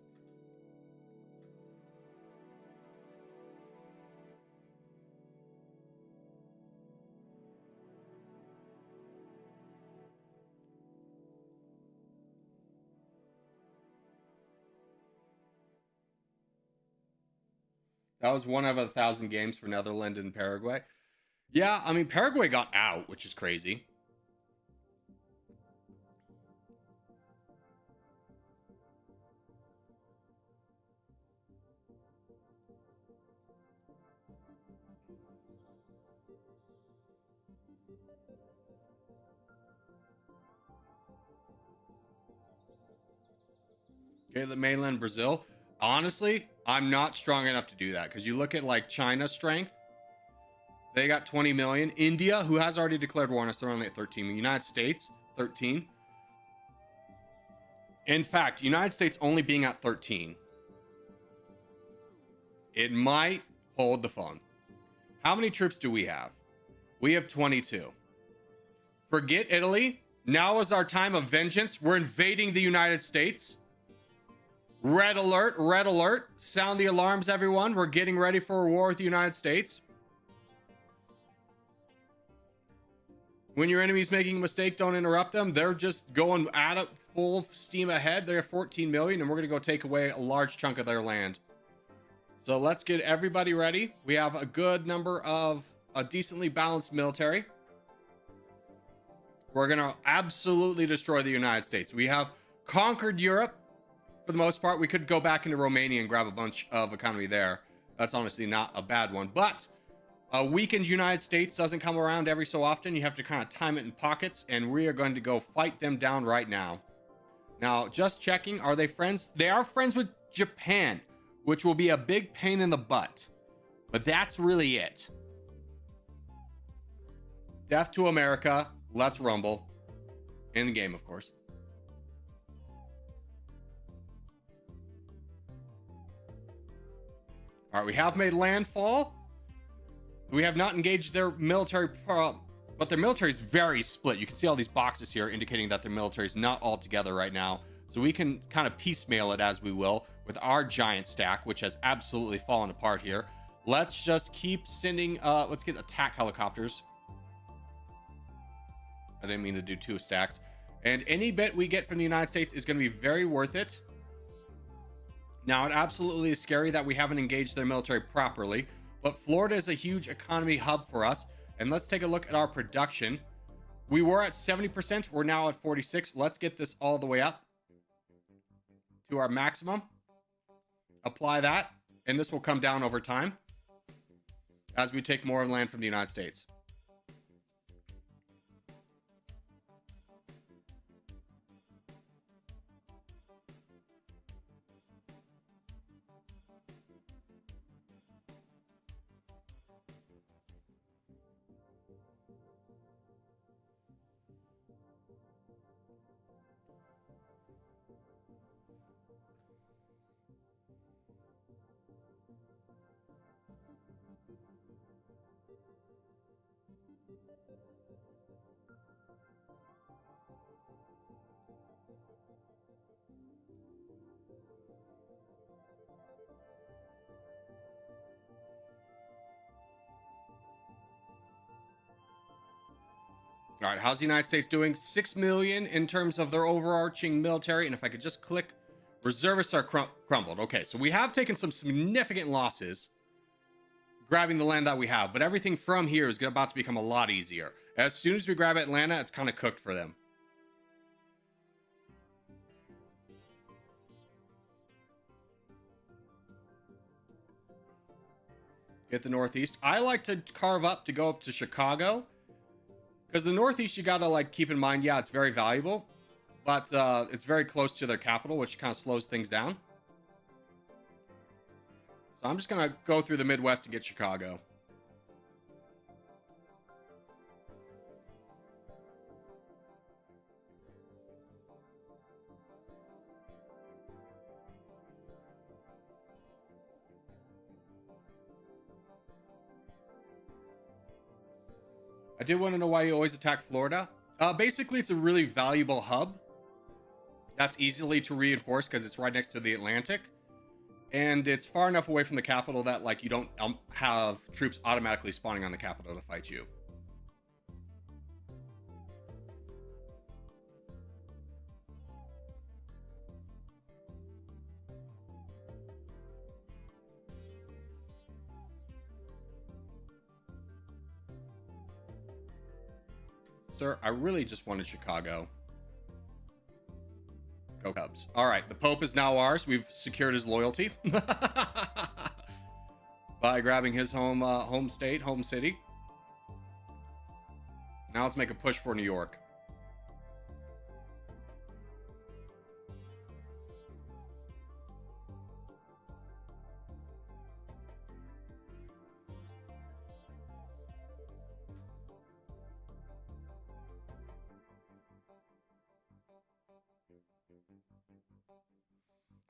That was one of 1,000 games for Netherlands and Paraguay. Yeah, I mean, Paraguay got out, which is crazy. Okay, the mainland Brazil. Honestly, I'm not strong enough to do that because you look at like China's strength. They got 20 million. India, who has already declared war on us, they're only at 13. United States, 13. In fact, United States only being at 13, it might hold the phone. How many troops do we have? We have 22. Forget Italy. Now is our time of vengeance. We're invading the United States. Red alert, red alert. Sound the alarms, everyone. We're getting ready for a war with the United States. When your enemy's making a mistake, don't interrupt them. They're just going at it full steam ahead. They're 14 million, and we're going to go take away a large chunk of their land. So let's get everybody ready. We have a good number of a decently balanced military. We're going to absolutely destroy the United States. We have conquered Europe for the most part. We could go back into Romania and grab a bunch of economy there. That's honestly not a bad one. But a weakened United States doesn't come around every so often. You have to kind of time it in pockets, and we are going to go fight them down right now. Now, just checking, are they friends? They are friends with Japan, which will be a big pain in the butt. But that's really it. Death to America. Let's rumble. In the game, of course. All right, we have made landfall. We have not engaged their military, but their military is very split. You can see all these boxes here indicating that their military is not all together right now. So we can kind of piecemeal it as we will with our giant stack, which has absolutely fallen apart here. Let's just keep sending, let's get attack helicopters. I didn't mean to do 2 stacks. And any bit we get from the United States is going to be very worth it. Now, it absolutely is scary that we haven't engaged their military properly, but Florida is a huge economy hub for us. And let's take a look at our production. We were at 70%. We're now at 46. Let's get this all the way up to our maximum. Apply that, and this will come down over time as we take more land from the United States. All right, how's the United States doing? 6 million in terms of their overarching military. And if I could just click, reservists are crumbled. Okay, so we have taken some significant losses grabbing the land that we have, but everything from here is about to become a lot easier. As soon as we grab Atlanta, it's kind of cooked for them. Get the Northeast. I like to carve up to go up to Chicago. Because the Northeast, you got to like keep in mind, yeah, it's very valuable, but it's very close to their capital, which kind of slows things down. So I'm just going to go through the Midwest to get Chicago. I did want to know why you always attack Florida. Basically, it's a really valuable hub that's easily to reinforce because it's right next to the Atlantic. And it's far enough away from the capital that like you don't have troops automatically spawning on the capital to fight you. Sir, I really just wanted Chicago. Go Cubs. All right, the Pope is now ours. We've secured his loyalty by grabbing his home state, home city. Now let's make a push for New York.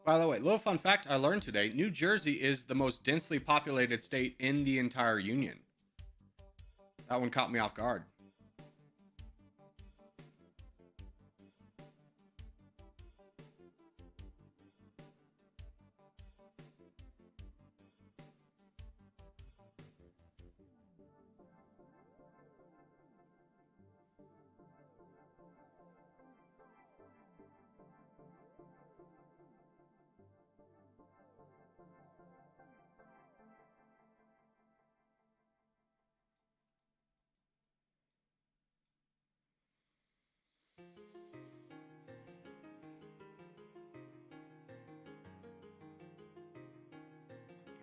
By the way, little fun fact I learned today, New Jersey is the most densely populated state in the entire union. That one caught me off guard.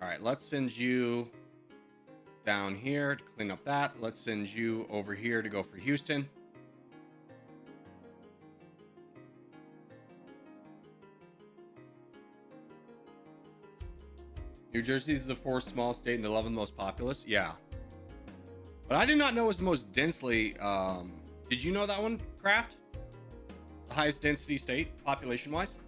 All right, let's send you down here to clean up that. Let's send you over here to go for Houston. New Jersey is the fourth smallest state and the 11th most populous. Yeah. But I did not know it was the most densely. Did you know that one, Kraft? The highest density state, population-wise?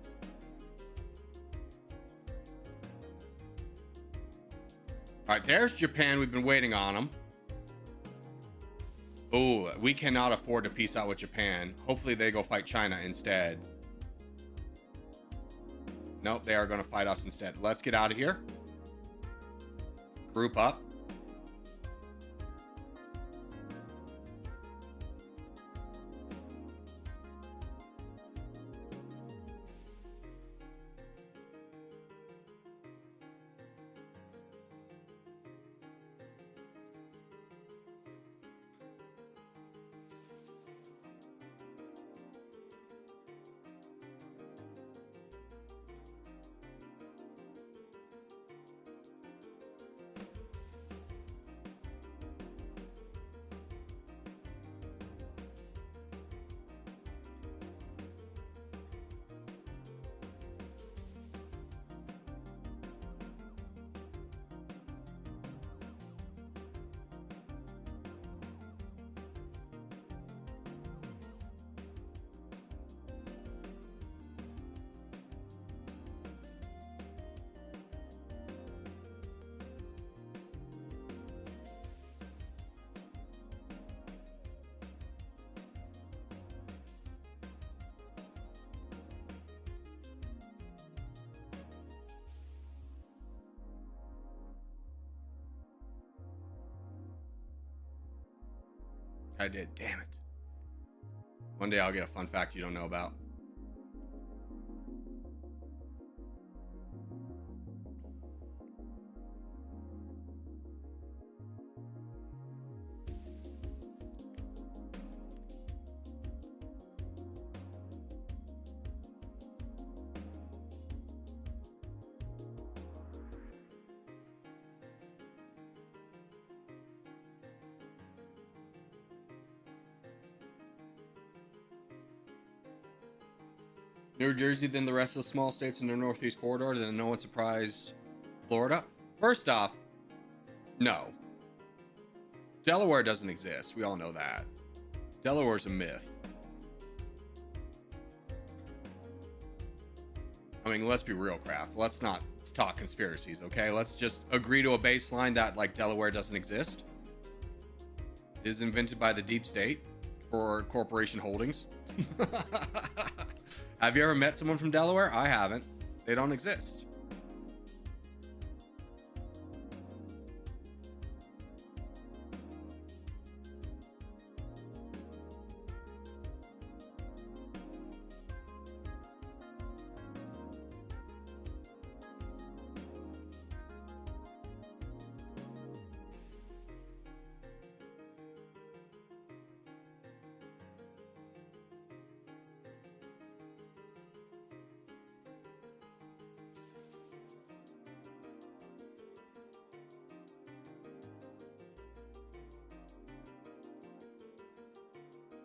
All right, there's Japan. We've been waiting on them. Oh, we cannot afford to peace out with Japan. Hopefully they go fight China instead. Nope, they are going to fight us instead. Let's get out of here. Group up. I did. Damn it. One day I'll get a fun fact you don't know about. New Jersey, then the rest of the small states in the Northeast corridor, then no one surprised Florida. First off, no. Delaware doesn't exist. We all know that. Delaware's a myth. I mean, let's be real, Kraft. Let's talk conspiracies, okay? Let's just agree to a baseline that, like, Delaware doesn't exist. It is invented by the deep state for corporation holdings. Have you ever met someone from Delaware? I haven't. They don't exist.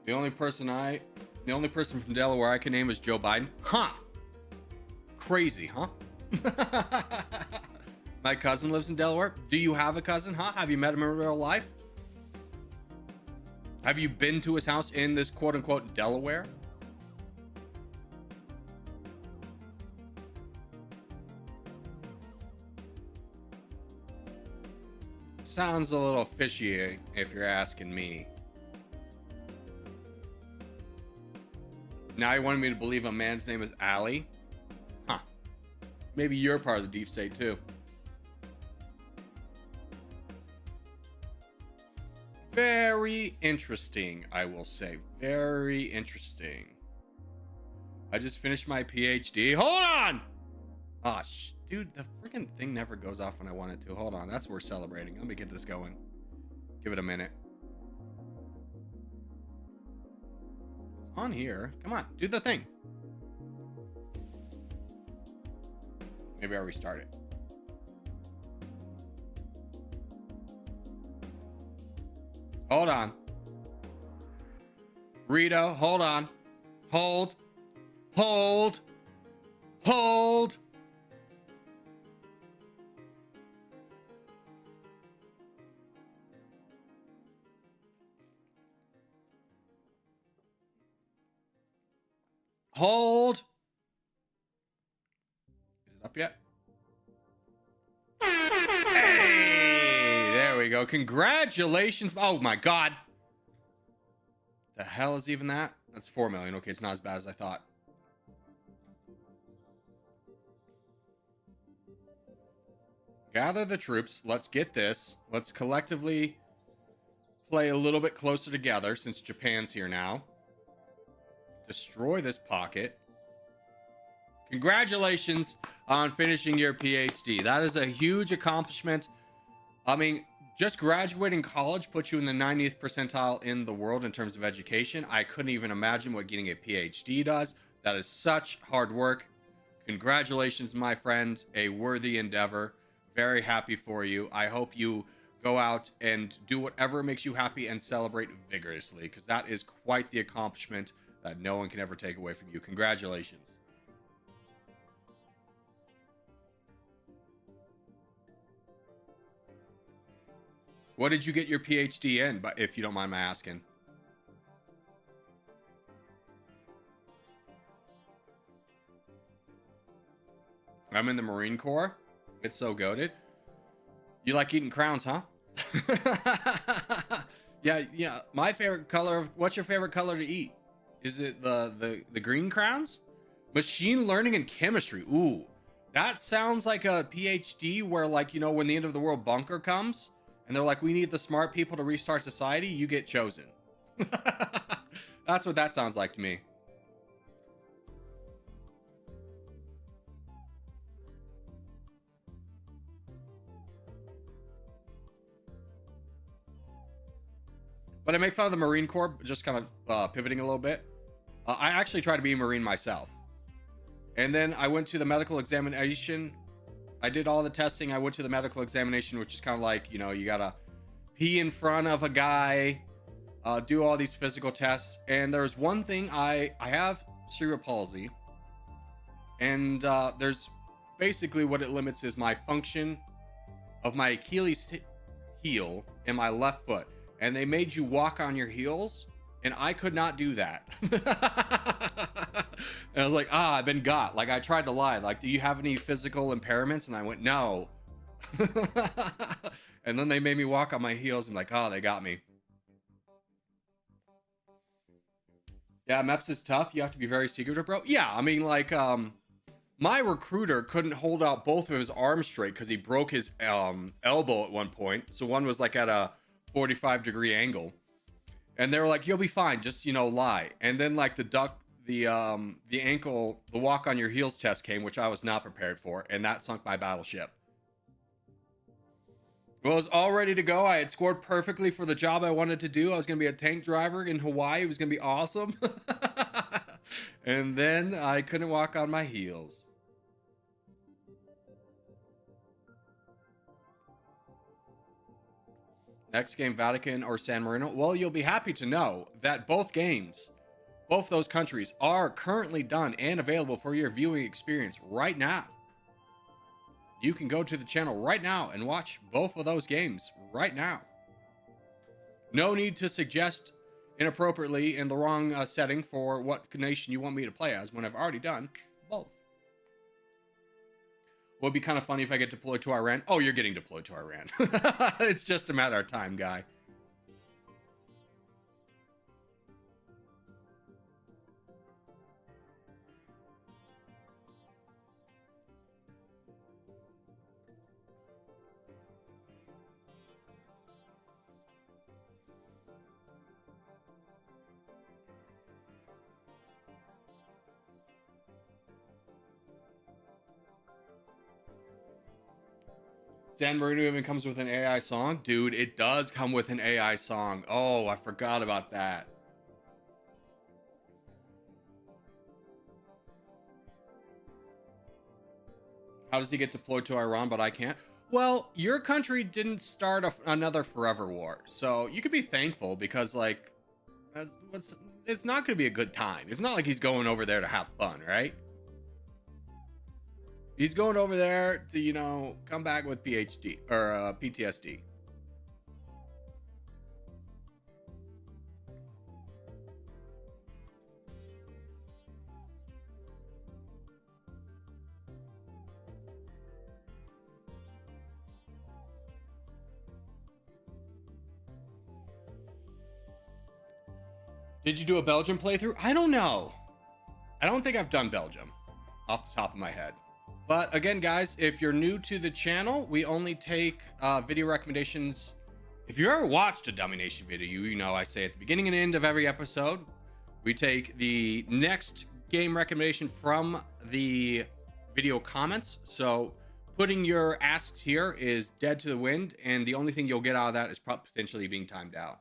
The only person from Delaware I can name is Joe Biden. Huh. Crazy, huh? My cousin lives in Delaware. Do you have a cousin, huh? Have you met him in real life? Have you been to his house in this quote-unquote Delaware? Sounds a little fishy if you're asking me. Now you wanted me to believe a man's name is Ali? Huh. Maybe you're part of the deep state too. Very interesting, I will say. Very interesting. I just finished my PhD. Hold on! Ah, dude, the freaking thing never goes off when I want it to. Hold on, that's what we're celebrating. Let me get this going. Give it a minute. On here. Come on, do the thing. Maybe I'll restart it. Hold on. Rito, hold on. Hold. Hold. Hold. Hold. Is it up yet? Hey, there we go. Congratulations. Oh my God. The hell is even that? That's 4 million. Okay, it's not as bad as I thought. Gather the troops. Let's get this. Let's collectively play a little bit closer together since Japan's here now. Destroy this pocket. Congratulations on finishing your PhD. That is a huge accomplishment. I mean, just graduating college puts you in the 90th percentile in the world in terms of education. I couldn't even imagine what getting a PhD does. That is such hard work. Congratulations, my friend. A worthy endeavor. Very happy for you. I hope you go out and do whatever makes you happy and celebrate vigorously, because that is quite the accomplishment that no one can ever take away from you. Congratulations. What did you get your PhD in, but if you don't mind my asking? I'm in the Marine Corps. It's so goated. You like eating crowns, huh? Yeah. My favorite color. What's your favorite color to eat? Is it the green crowns? Machine learning and chemistry. Ooh, that sounds like a PhD where, like, you know, when the end of the world bunker comes and they're like, we need the smart people to restart society, you get chosen. That's what that sounds like to me. But I make fun of the Marine Corps, just kind of pivoting a little bit. I actually tried to be a Marine myself. And then I went to the medical examination. I did all the testing. I went to the medical examination, which is kind of like, you know, you gotta pee in front of a guy, do all these physical tests. And there's one thing, I have cerebral palsy. And there's basically what it limits is my function of my Achilles heel in my left foot. And they made you walk on your heels, and I could not do that. And I was like, I've been got. Like, I tried to lie. Like, do you have any physical impairments? And I went, no. And then they made me walk on my heels. I'm like, they got me. Yeah, MEPS is tough. You have to be very secretive, bro. Yeah, I mean, like, my recruiter couldn't hold out both of his arms straight because he broke his elbow at one point. So one was like at a 45-degree angle, and they were like, you'll be fine, just, you know, lie. And then like the ankle, the walk on your heels test came, which I was not prepared for, and that sunk my battleship. Well, I was all ready to go. I had scored perfectly for the job I wanted to do. I was going to be a tank driver in Hawaii. It was going to be awesome. And then I couldn't walk on my heels. Next game, Vatican or San Marino? Well, you'll be happy to know that both games, both those countries, are currently done and available for your viewing experience right now. You can go to the channel right now and watch both of those games right now. No need to suggest inappropriately in the wrong setting for what nation you want me to play as when I've already done both. Would be kind of funny if I get deployed to Iran. Oh, you're getting deployed to Iran. It's just a matter of time, guy. San Marino even comes with an AI song? Dude, it does come with an AI song. Oh, I forgot about that. How does he get deployed to Iran, but I can't? Well, your country didn't start another forever war, so you could be thankful because, like, it's not going to be a good time. It's not like he's going over there to have fun, right? He's going over there to, you know, come back with PhD or PTSD. Did you do a Belgium playthrough? I don't know. I don't think I've done Belgium off the top of my head. But again, guys, if you're new to the channel, we only take video recommendations. If you ever watched a Dummynation video, you know I say at the beginning and end of every episode, we take the next game recommendation from the video comments. So putting your asks here is dead to the wind, and the only thing you'll get out of that is potentially being timed out.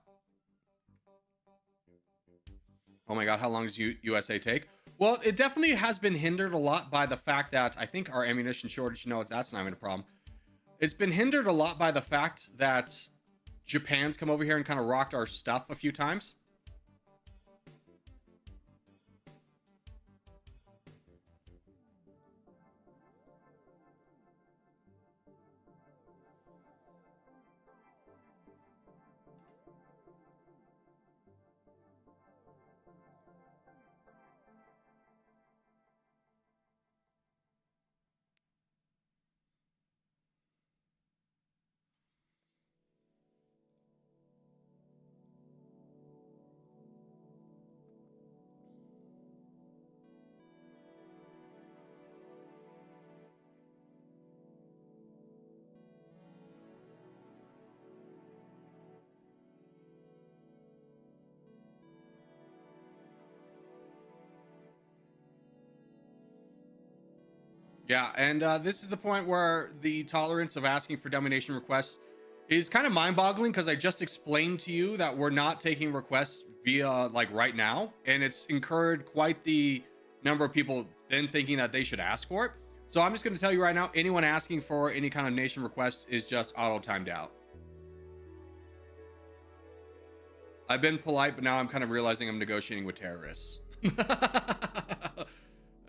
Oh my god, how long does USA take? Well, it definitely has been hindered a lot by the fact that I think our ammunition shortage, no, that's not even a problem. It's been hindered a lot by the fact that Japan's come over here and kind of rocked our stuff a few times. Yeah, and this is the point where the tolerance of asking for Dummynation requests is kind of mind-boggling, because I just explained to you that we're not taking requests via, like, right now, and it's incurred quite the number of people then thinking that they should ask for it. So I'm just going to tell you right now, anyone asking for any kind of nation request is just auto-timed out. I've been polite, but now I'm kind of realizing I'm negotiating with terrorists.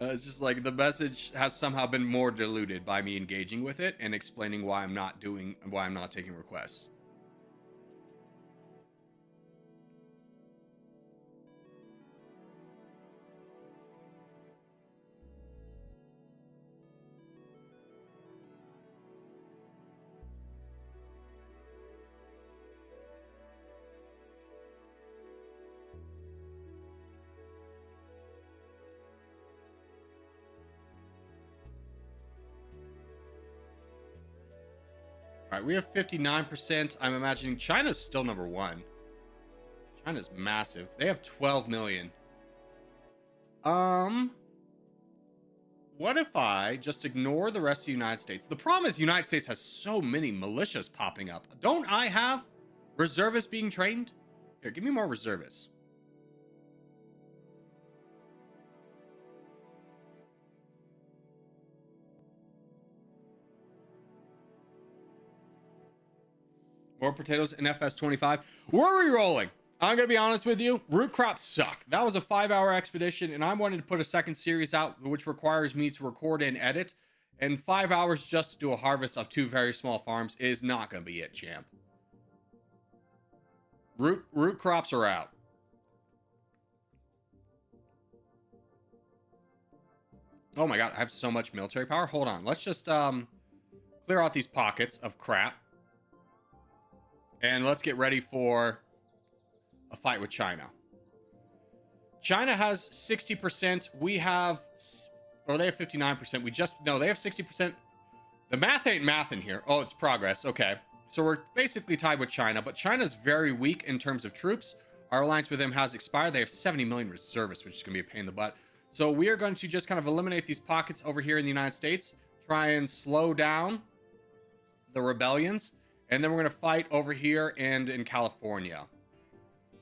It's just like the message has somehow been more diluted by me engaging with it and explaining why I'm not taking requests. All right, we have 59%. I'm imagining China's still number one. China's massive. They have 12 million. What if I just ignore the rest of the United States? The problem is the United States has so many militias popping up. Don't I have reservists being trained? Here, give me more reservists. More potatoes in FS25. We're re-rolling. I'm going to be honest with you. Root crops suck. That was a 5-hour expedition, and I wanted to put a second series out, which requires me to record and edit. And 5 hours just to do a harvest of 2 very small farms is not going to be it, champ. Root crops are out. Oh my god, I have so much military power. Hold on. Let's just clear out these pockets of crap. And let's get ready for a fight with China. China has 60%. We have, or they have 59%. No, they have 60%. The math ain't math in here. Oh, it's progress. Okay. So we're basically tied with China, but China's very weak in terms of troops. Our alliance with them has expired. They have 70 million reservists, which is going to be a pain in the butt. So we are going to just kind of eliminate these pockets over here in the United States, try and slow down the rebellions. And then we're going to fight over here and in California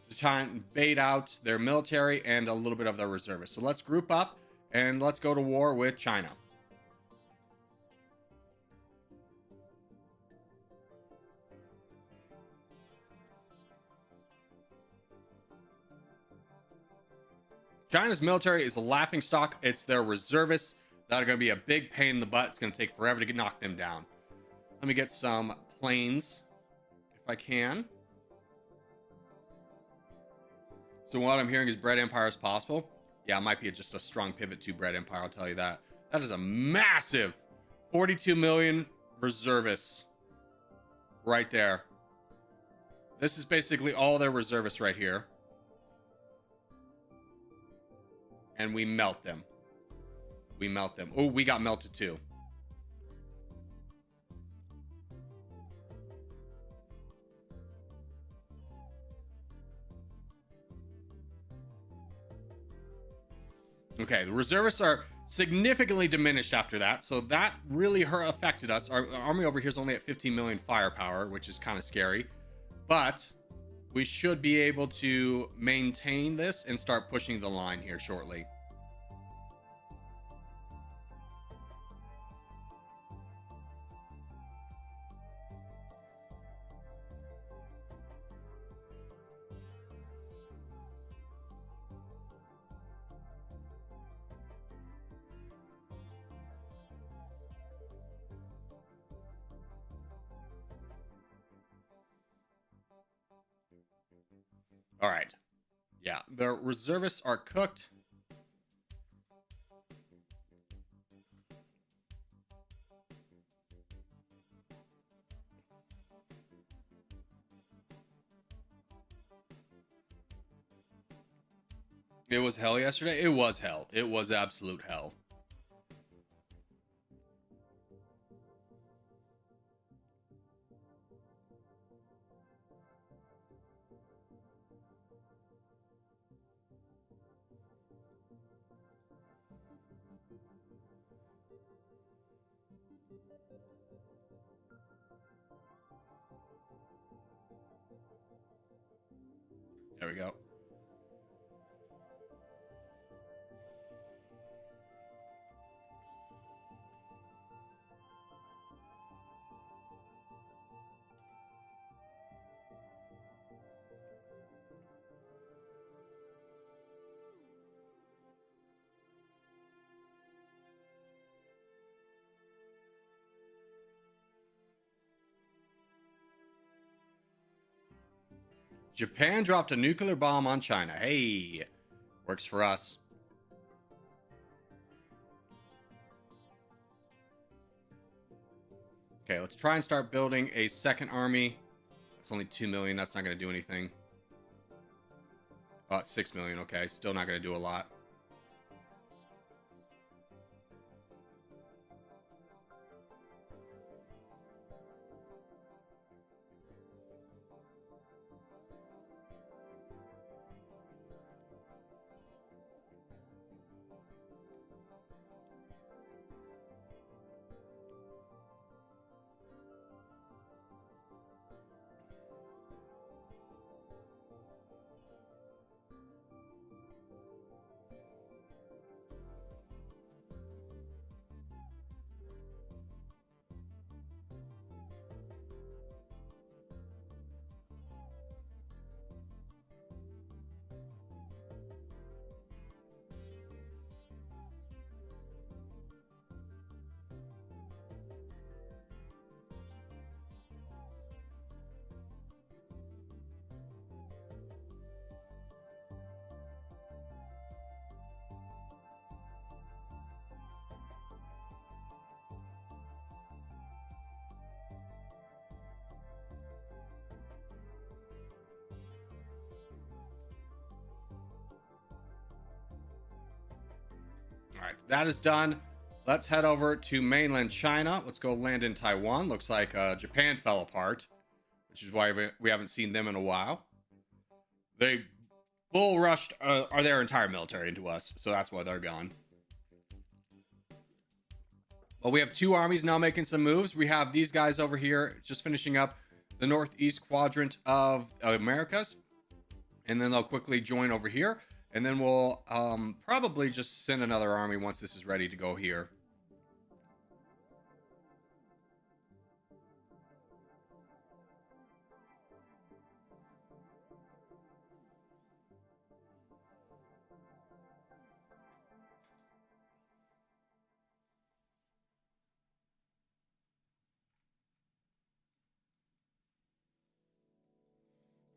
to try and bait out their military and a little bit of their reservists. So let's group up and let's go to war with China. China's military is a laughing stock. It's their reservists that are going to be a big pain in the butt. It's going to take forever to knock them down. Let me get some planes if I can. So what I'm hearing is Bread Empire is possible. Yeah, it might be just a strong pivot to Bread Empire, I'll tell you that. That is a massive 42 million reservists right there. This is basically all their reservists right here. And we melt them. We melt them. Oh, we got melted too. Okay, the reservists are significantly diminished after that, so that really affected us. Our army over here is only at 15 million firepower, which is kind of scary. But we should be able to maintain this and start pushing the line here shortly. All right. Yeah, the reservists are cooked. It was hell yesterday. It was hell. It was absolute hell. There we go. Japan dropped a nuclear bomb on China. Hey, works for us. Okay, let's try and start building a second army. It's only 2 million. That's not going to do anything. Oh, it's 6 million. Okay, still not going to do a lot. All right, that is done. Let's head over to mainland China. Let's go land in Taiwan. Looks like Japan fell apart, which is why we haven't seen them in a while. They bull rushed their entire military into us, so that's why they're gone. Well, we have two armies now making some moves. We have these guys over here just finishing up the northeast quadrant of Americas, and then they'll quickly join over here. And then we'll probably just send another army once this is ready to go here.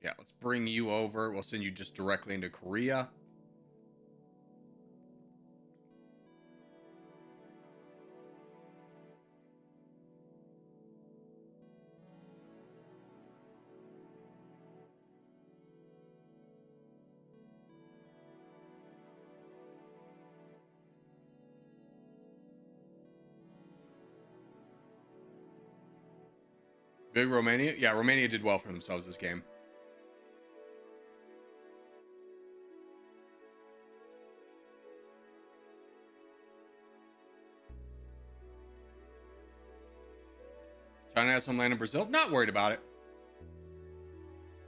Yeah, let's bring you over. We'll send you just directly into Korea. Big Romania? Yeah, Romania did well for themselves this game. China has some land in Brazil. Not worried about it.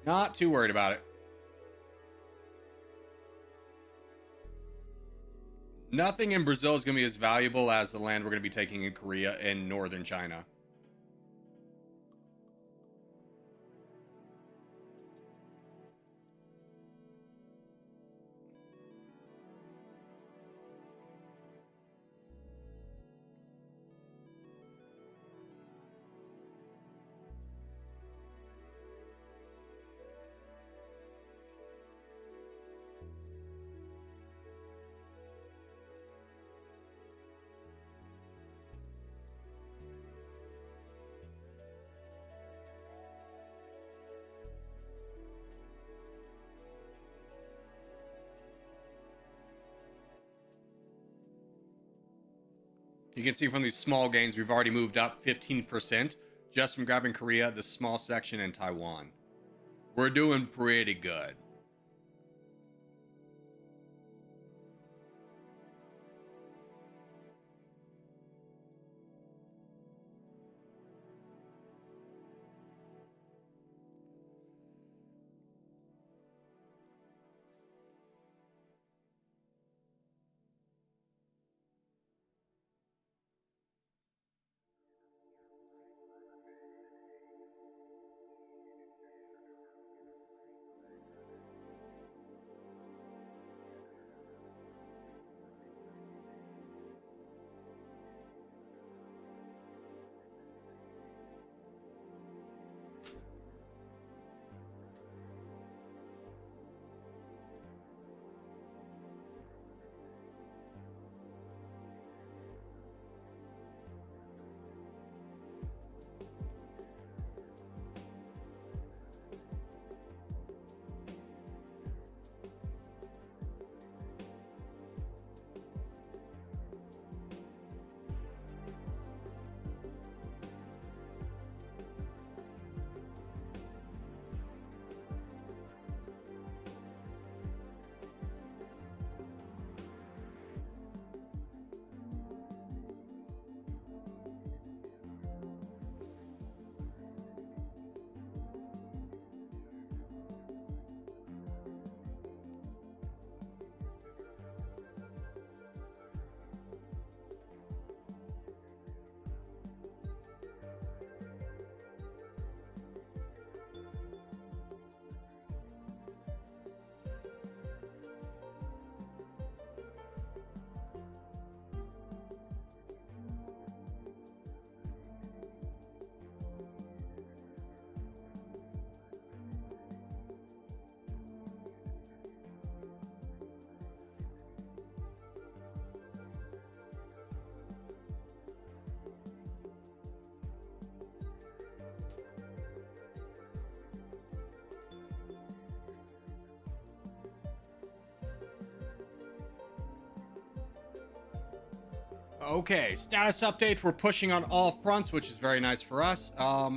Not too worried about it. Nothing in Brazil is going to be as valuable as the land we're going to be taking in Korea and northern China. You can see from these small gains, we've already moved up 15% just from grabbing Korea, the small section, and Taiwan. We're doing pretty good. Okay, status update. We're pushing on all fronts, which is very nice for us. I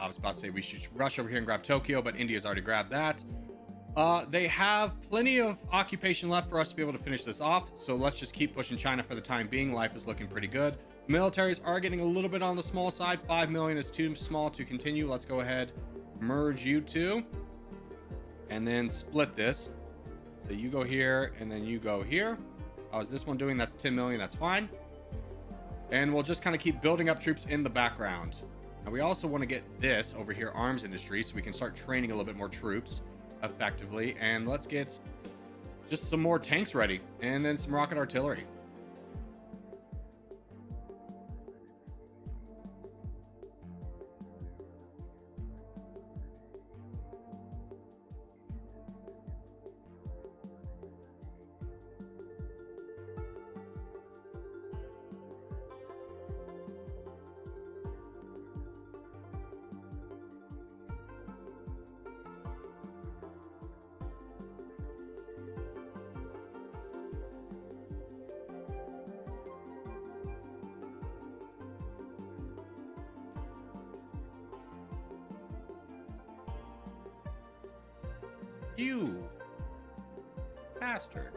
was about to say we should rush over here and grab Tokyo, but India's already grabbed that. They have plenty of occupation left for us to be able to finish this off, so let's just keep pushing China for the time being. Life is looking pretty good. Militaries are getting a little bit on the small side. 5 million is too small to continue. Let's go ahead, merge you two, and then split this. So you go here, and then you go here. How is this one doing? That's 10 million. That's fine. And we'll just kind of keep building up troops in the background. Now we also want to get this over here, arms industry, so we can start training a little bit more troops effectively. And let's get just some more tanks ready, and then some rocket artillery. You bastard.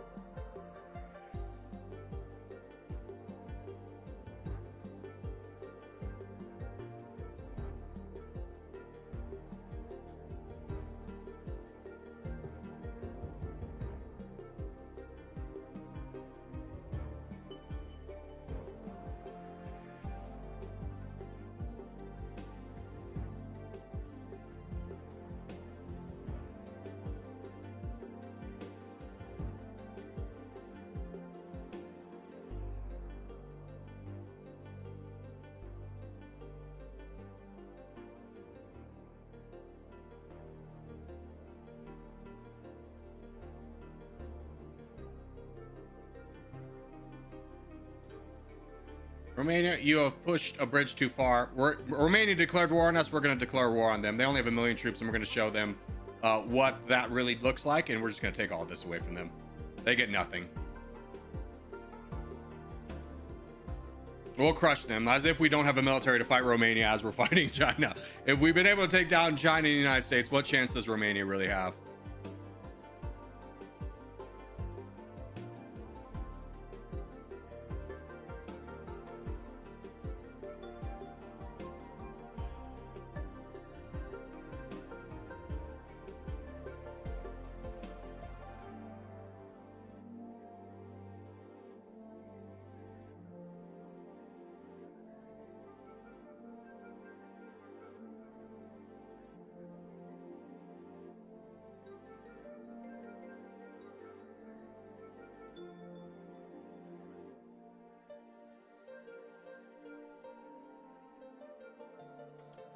Romania, you have pushed a bridge too far. Romania declared war on us. We're going to declare war on them. They only have 1 million troops, and we're going to show them what that really looks like, and we're just going to take all this away from them. They get nothing. We'll crush them, as if we don't have a military to fight Romania as we're fighting China. If we've been able to take down China and the United States, what chance does Romania really have?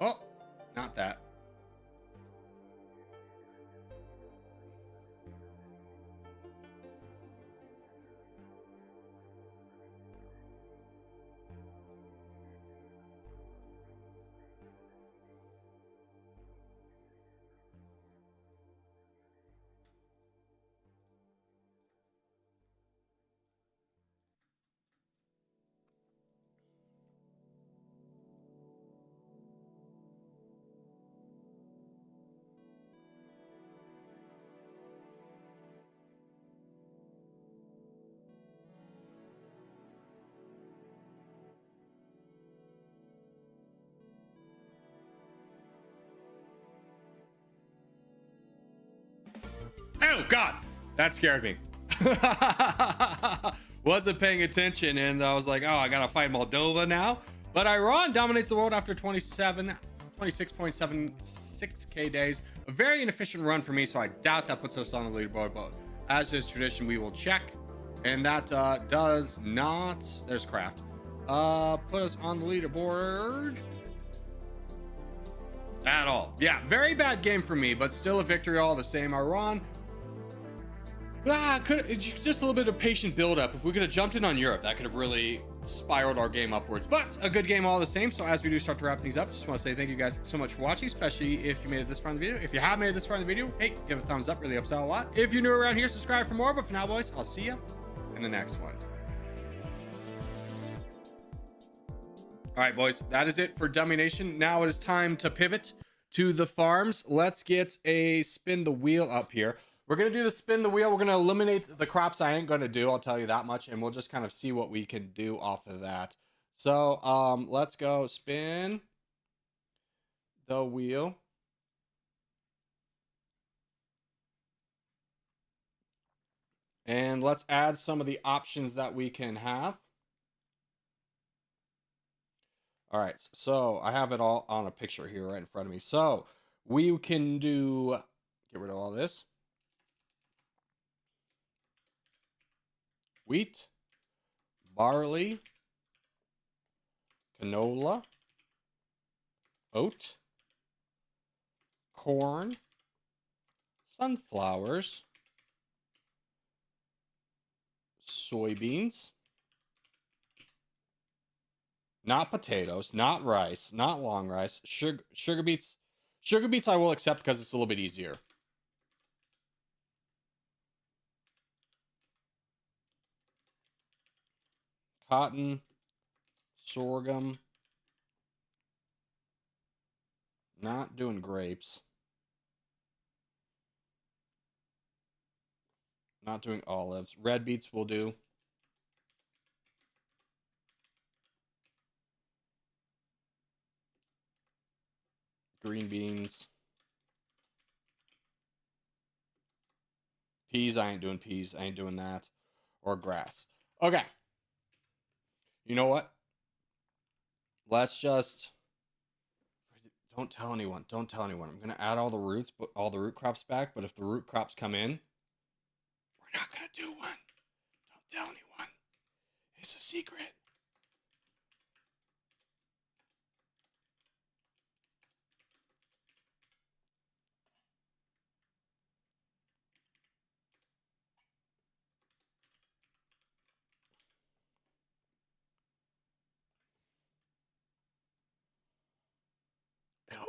Oh, not that. Oh, God. That scared me. Wasn't paying attention, and I was like, oh, I got to fight Moldova now. But Iran dominates the world after 26.76k days. A very inefficient run for me, so I doubt that puts us on the leaderboard. But as is tradition, we will check. And that does not... There's Craft. Put us on the leaderboard at all. Yeah, very bad game for me, but still a victory all the same. Iran... just a little bit of patient build-up. If we could have jumped in on Europe, that could have really spiraled our game upwards. But a good game all the same. So as we do start to wrap things up, just want to say thank you guys so much for watching, especially if you made it this far in the video. If you have made it this far in the video, hey, give it a thumbs up. Really helps out a lot. If you're new around here, subscribe for more. But for now, boys, I'll see you in the next one. All right, boys, that is it for Dummynation. Now it is time to pivot to the farms. Let's get a spin the wheel up here. We're going to do the spin the wheel. We're going to eliminate the crops I ain't going to do. I'll tell you that much. And we'll just kind of see what we can do off of that. So let's go spin the wheel. And let's add some of the options that we can have. All right. So I have it all on a picture here right in front of me. So we can do, get rid of all this. Wheat, barley, canola, oat, corn, sunflowers, soybeans, not potatoes, not rice, not long rice, sugar beets. Sugar beets I will accept because it's a little bit easier. Cotton, sorghum, not doing grapes. Not doing olives. Red beets will do. Green beans. Peas, I ain't doing peas. I ain't doing that. Or grass. Okay. You know what? Let's just... Don't tell anyone. Don't tell anyone. I'm going to add all the roots, but all the root crops back. But if the root crops come in, we're not going to do one. Don't tell anyone. It's a secret.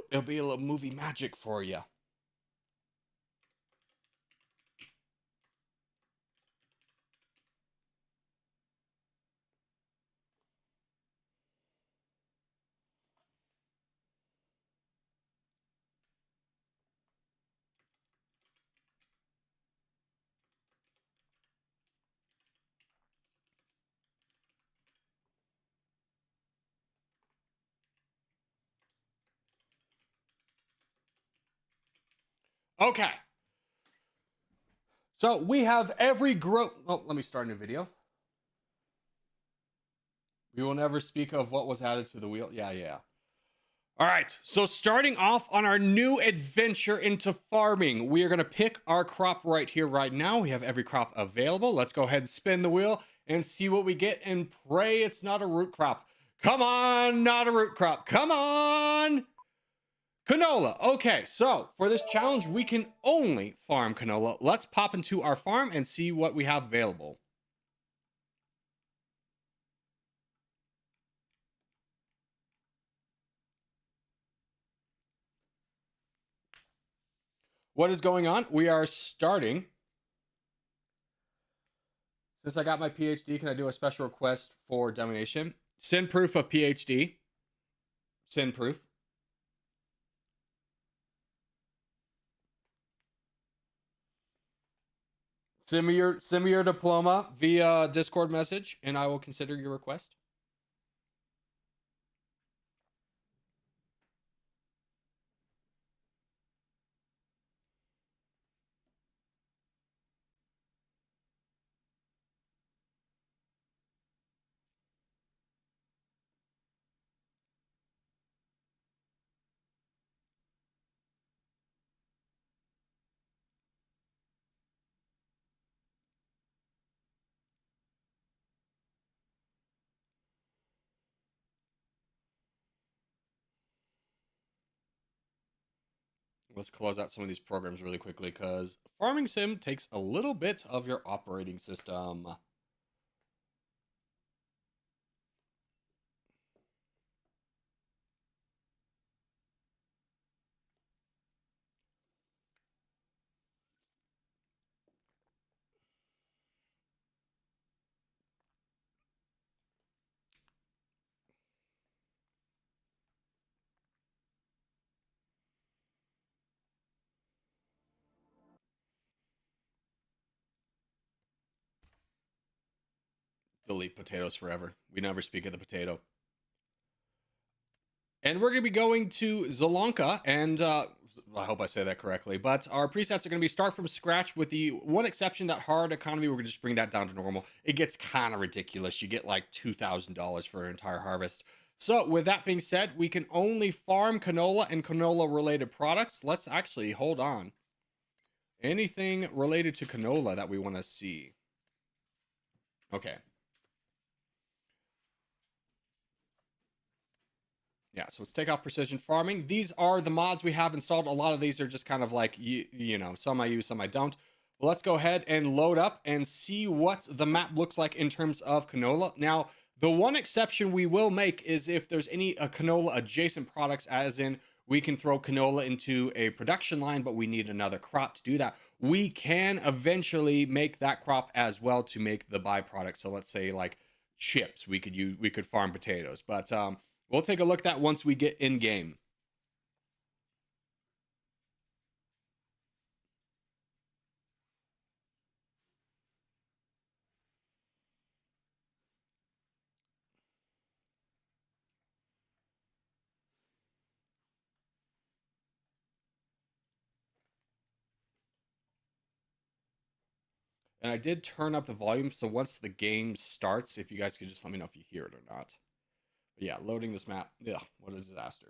It'll be a little movie magic for you. Okay. So we have every group. Oh, let me start a new video. We will never speak of what was added to the wheel. Yeah. All right. So starting off on our new adventure into farming, we are going to pick our crop right here, right now. We have every crop available. Let's go ahead and spin the wheel and see what we get and pray it's not a root crop. Come on, not a root crop. Come on. Canola. Okay, so for this challenge, we can only farm canola. Let's pop into our farm and see what we have available. What is going on? We are starting. Since I got my PhD, can I do a special request for Dummynation? Send proof of PhD. Send proof. Send me your diploma via Discord message, and I will consider your request. Let's close out some of these programs really quickly because Farming Sim takes a little bit of your operating system. Delete potatoes forever. We never speak of the potato. And we're going to be going to Zelonka, and I hope I say that correctly, but our presets are going to be start from scratch with the one exception that hard economy. We're going to just bring that down to normal. It gets kind of ridiculous. You get like $2,000 for an entire harvest. So with that being said, we can only farm canola and canola related products. Let's actually hold on. Anything related to canola that we want to see. Okay. Yeah, so let's take off precision farming. These are the mods we have installed. A lot of these are just kind of like, you know, some I use, some I don't. Well, let's go ahead and load up and see what the map looks like in terms of canola. Now, the one exception we will make is if there's any canola adjacent products, as in we can throw canola into a production line, but we need another crop to do that. We can eventually make that crop as well to make the byproduct. So let's say like chips, we could farm potatoes, but we'll take a look at that once we get in game. And I did turn up the volume, so once the game starts, if you guys could just let me know if you hear it or not. But yeah, loading this map. Ugh, what a disaster.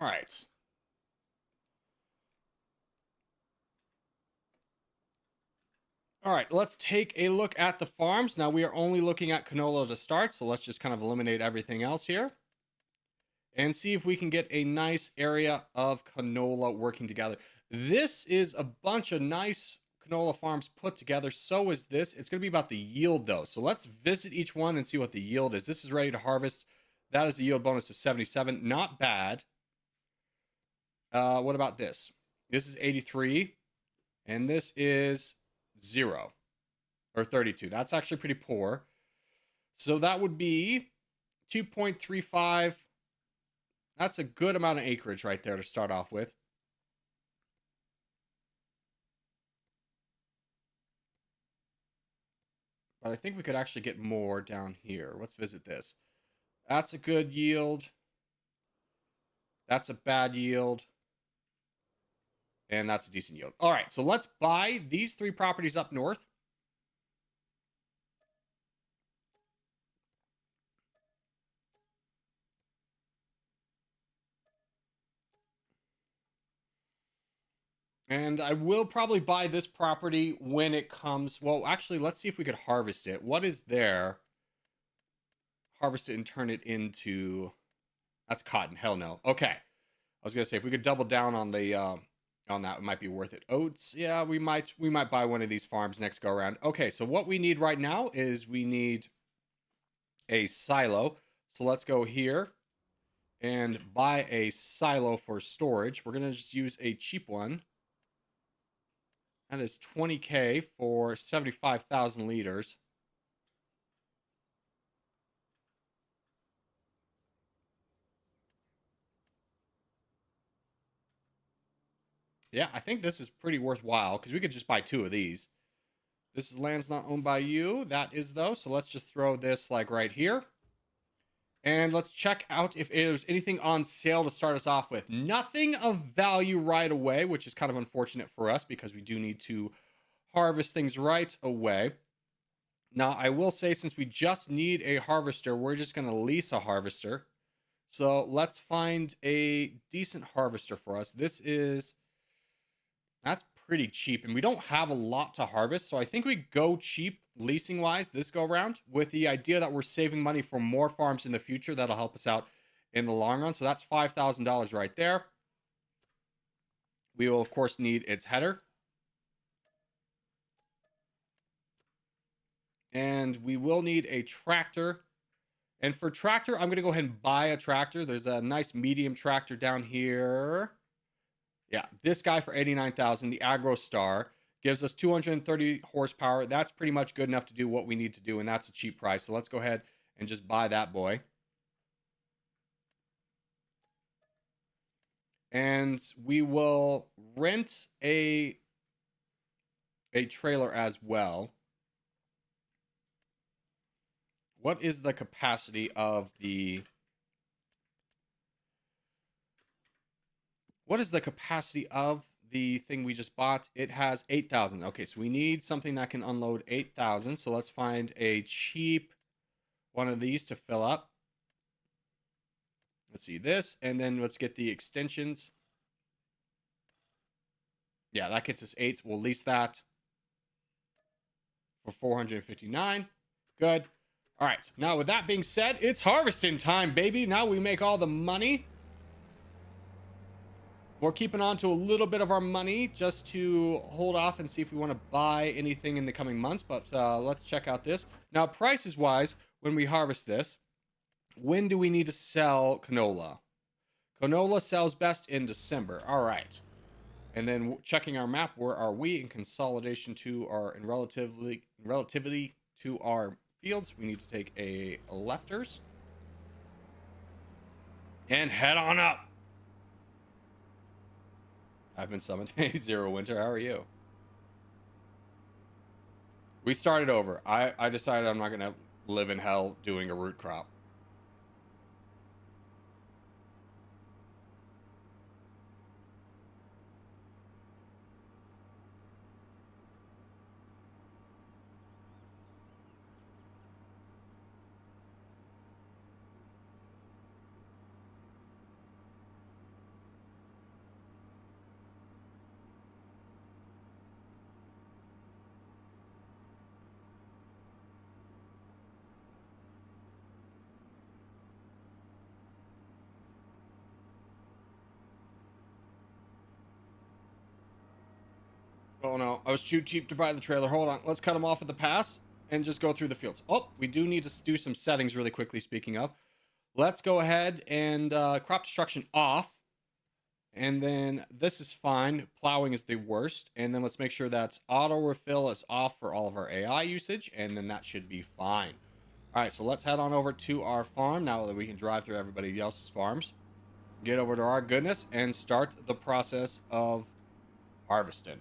All right. All right, let's take a look at the farms. Now, we are only looking at canola to start, so let's just kind of eliminate everything else here and see if we can get a nice area of canola working together. This is a bunch of nice canola farms put together. So is this. It's going to be about the yield, though. So let's visit each one and see what the yield is. This is ready to harvest. That is the yield bonus to 77. Not bad. What about this? This is 83, and this is 0 or 32. That's actually pretty poor. So that would be 2.35. That's a good amount of acreage right there to start off with. But I think we could actually get more down here. Let's visit this. That's a good yield. That's a bad yield. And that's a decent yield. All right, so let's buy these 3 properties up north. And I will probably buy this property when it comes. Well, actually, let's see if we could harvest it. What is there? Harvest it and turn it into... That's cotton. Hell no. Okay. I was going to say, if we could double down on the... on that, it might be worth it. Oats, yeah, we might buy one of these farms next go around. Okay, so what we need right now is we need a silo. So let's go here and buy a silo for storage. We're gonna just use a cheap one. That is 20k for 75,000 liters. Yeah, I think this is pretty worthwhile because we could just buy 2 of these. This land's not owned by you. That is, though. So let's just throw this like right here. And let's check out if there's anything on sale to start us off with. Nothing of value right away, which is kind of unfortunate for us because we do need to harvest things right away. Now, I will say, since we just need a harvester, we're just going to lease a harvester. So let's find a decent harvester for us. That's pretty cheap, and we don't have a lot to harvest, so I think we go cheap leasing wise this go around, with the idea that we're saving money for more farms in the future that'll help us out in the long run. So that's $5,000 right there. We will of course need its header, and we will need a tractor. And for tractor, I'm going to go ahead and buy a tractor. There's a nice medium tractor down here. Yeah, this guy for 89,000, the Agro Star, gives us 230 horsepower. That's pretty much good enough to do what we need to do, and that's a cheap price. So let's go ahead and just buy that boy. And we will rent a trailer as well. What is the capacity of the... What is the capacity of the thing we just bought? It has 8,000. Okay, so we need something that can unload 8,000. So let's find a cheap one of these to fill up. Let's see this, and then let's get the extensions. Yeah, that gets us 8. We'll lease that for 459. Good. All right, now with that being said, it's harvesting time, baby. Now we make all the money. We're keeping on to a little bit of our money just to hold off and see if we want to buy anything in the coming months. But let's check out this. Now, prices wise, when we harvest this, when do we need to sell canola? Canola sells best in December. All right. And then checking our map, where are we in consolidation to our in relativity to our fields? We need to take a lefters and head on up. I've been summoned. Hey, Zero Winter, how are you? We started over. I decided I'm not gonna live in hell doing a root crop. Oh no, I was too cheap to buy the trailer. Hold on, let's cut them off at the pass and just go through the fields. Oh, we do need to do some settings really quickly, speaking of. Let's go ahead and crop destruction off. And then this is fine. Plowing is the worst. And then let's make sure that's auto refill is off for all of our AI usage. And then that should be fine. All right, so let's head on over to our farm now that we can drive through everybody else's farms. Get over to our goodness and start the process of harvesting.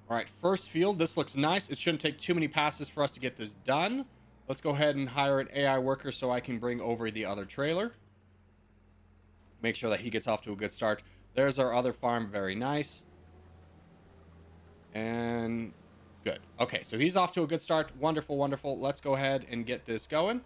All right, first field. This looks nice. It shouldn't take too many passes for us to get this done. Let's go ahead and hire an AI worker so I can bring over the other trailer. Make sure that he gets off to a good start. There's our other farm. Very nice. And good. Okay, so he's off to a good start. Wonderful, wonderful. Let's go ahead and get this going.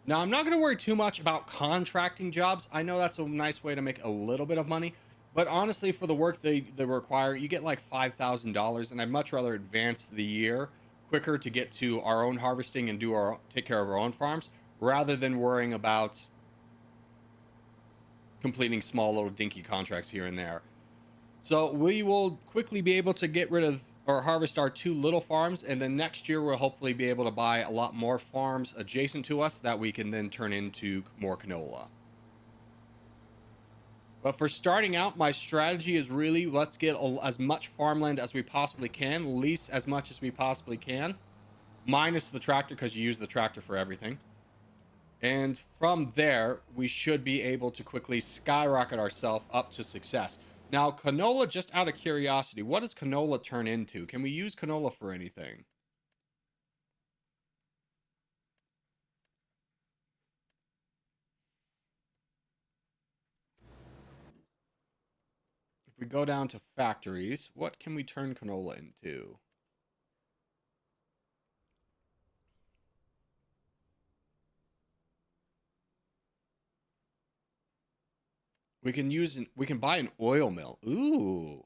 Now, I'm not going to worry too much about contracting jobs. I know that's a nice way to make a little bit of money. But honestly, for the work they require, you get like $5,000. And I'd much rather advance the year quicker to get to our own harvesting and take care of our own farms, rather than worrying about completing small little dinky contracts here and there. So we will quickly be able to get rid of or harvest our 2 little farms, and then next year we'll hopefully be able to buy a lot more farms adjacent to us that we can then turn into more canola. But for starting out, my strategy is really let's get as much farmland as we possibly can, lease as much as we possibly can, minus the tractor because you use the tractor for everything. And from there, we should be able to quickly skyrocket ourselves up to success. Now, canola, just out of curiosity, what does canola turn into? Can we use canola for anything? If we go down to factories, what can we turn canola into? We can buy an oil mill. Ooh.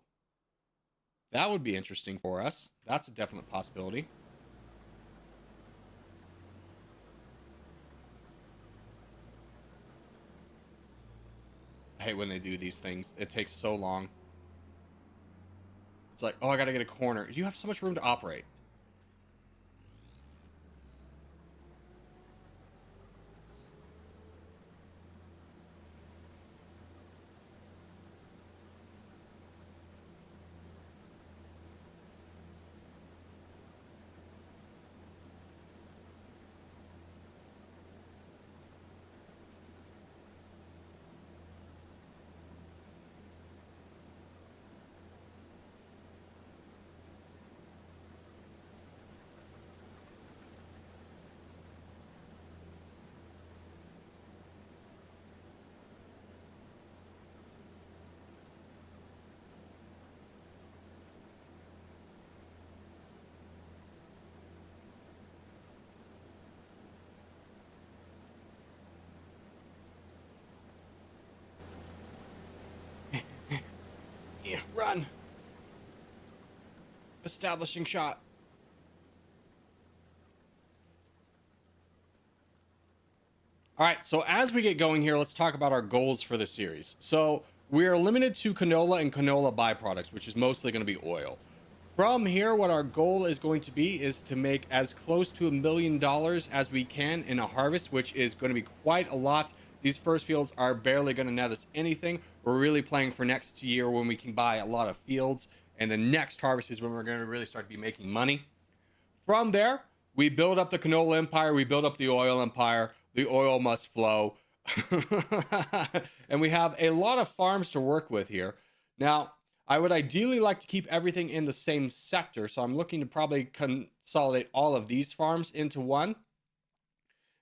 That would be interesting for us. That's a definite possibility. I hate when they do these things. It takes so long. It's like, oh, I gotta get a corner. You have so much room to operate. Run. Establishing shot. All right, so as we get going here, let's talk about our goals for the series. So we are limited to canola and canola byproducts, which is mostly going to be oil. From here, what our goal is going to be is to make as close to $1 million as we can in a harvest, which is going to be quite a lot. These first fields are barely going to net us anything. We're really playing for next year when we can buy a lot of fields, and the next harvest is when we're going to really start to be making money. From there, we build up the canola empire, we build up the oil empire. The oil must flow. And we have a lot of farms to work with here. Now, I would ideally like to keep everything in the same sector, so I'm looking to probably consolidate all of these farms into one,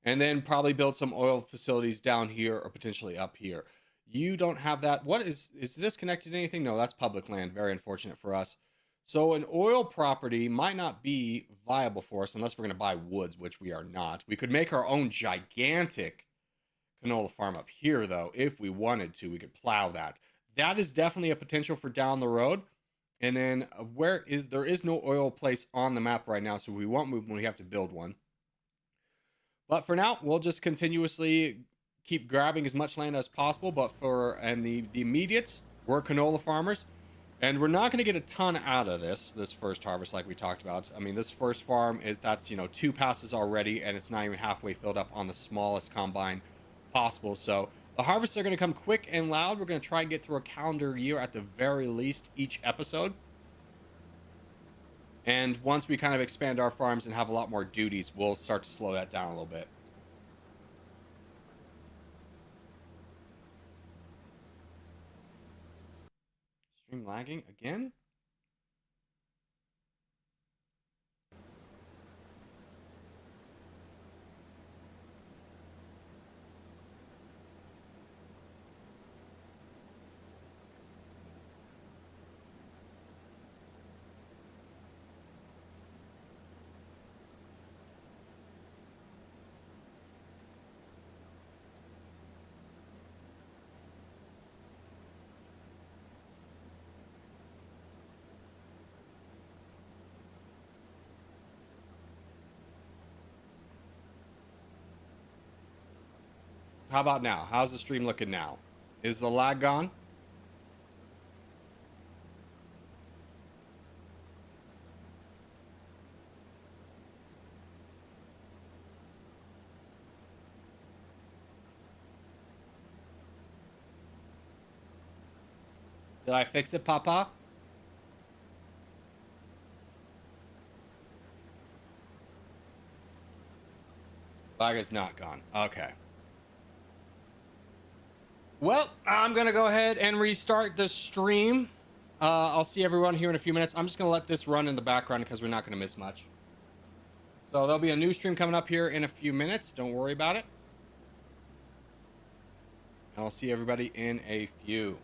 and then probably build some oil facilities down here or potentially up here. You don't have that. What is this connected to anything? No, that's public land. Very unfortunate for us. So an oil property might not be viable for us unless we're going to buy woods, which we are not. We could make our own gigantic canola farm up here, though, if we wanted to. We could plow that. That is definitely a potential for down the road. And then there is no oil place on the map right now, so we won't move when we have to build one. But for now, we'll just continuously keep grabbing as much land as possible. But the immediates, we're canola farmers. And we're not going to get a ton out of this first harvest like we talked about. I mean, this first farm that's 2 passes already, and it's not even halfway filled up on the smallest combine possible. So the harvests are going to come quick and loud. We're going to try and get through a calendar year at the very least each episode. And once we kind of expand our farms and have a lot more duties, we'll start to slow that down a little bit. Stream lagging again? How about now? How's the stream looking now? Is the lag gone? Did I fix it, Papa? Lag is not gone. Okay. Well, I'm going to go ahead and restart the stream. I'll see everyone here in a few minutes. I'm just going to let this run in the background because we're not going to miss much. So there'll be a new stream coming up here in a few minutes. Don't worry about it. And I'll see everybody in a few.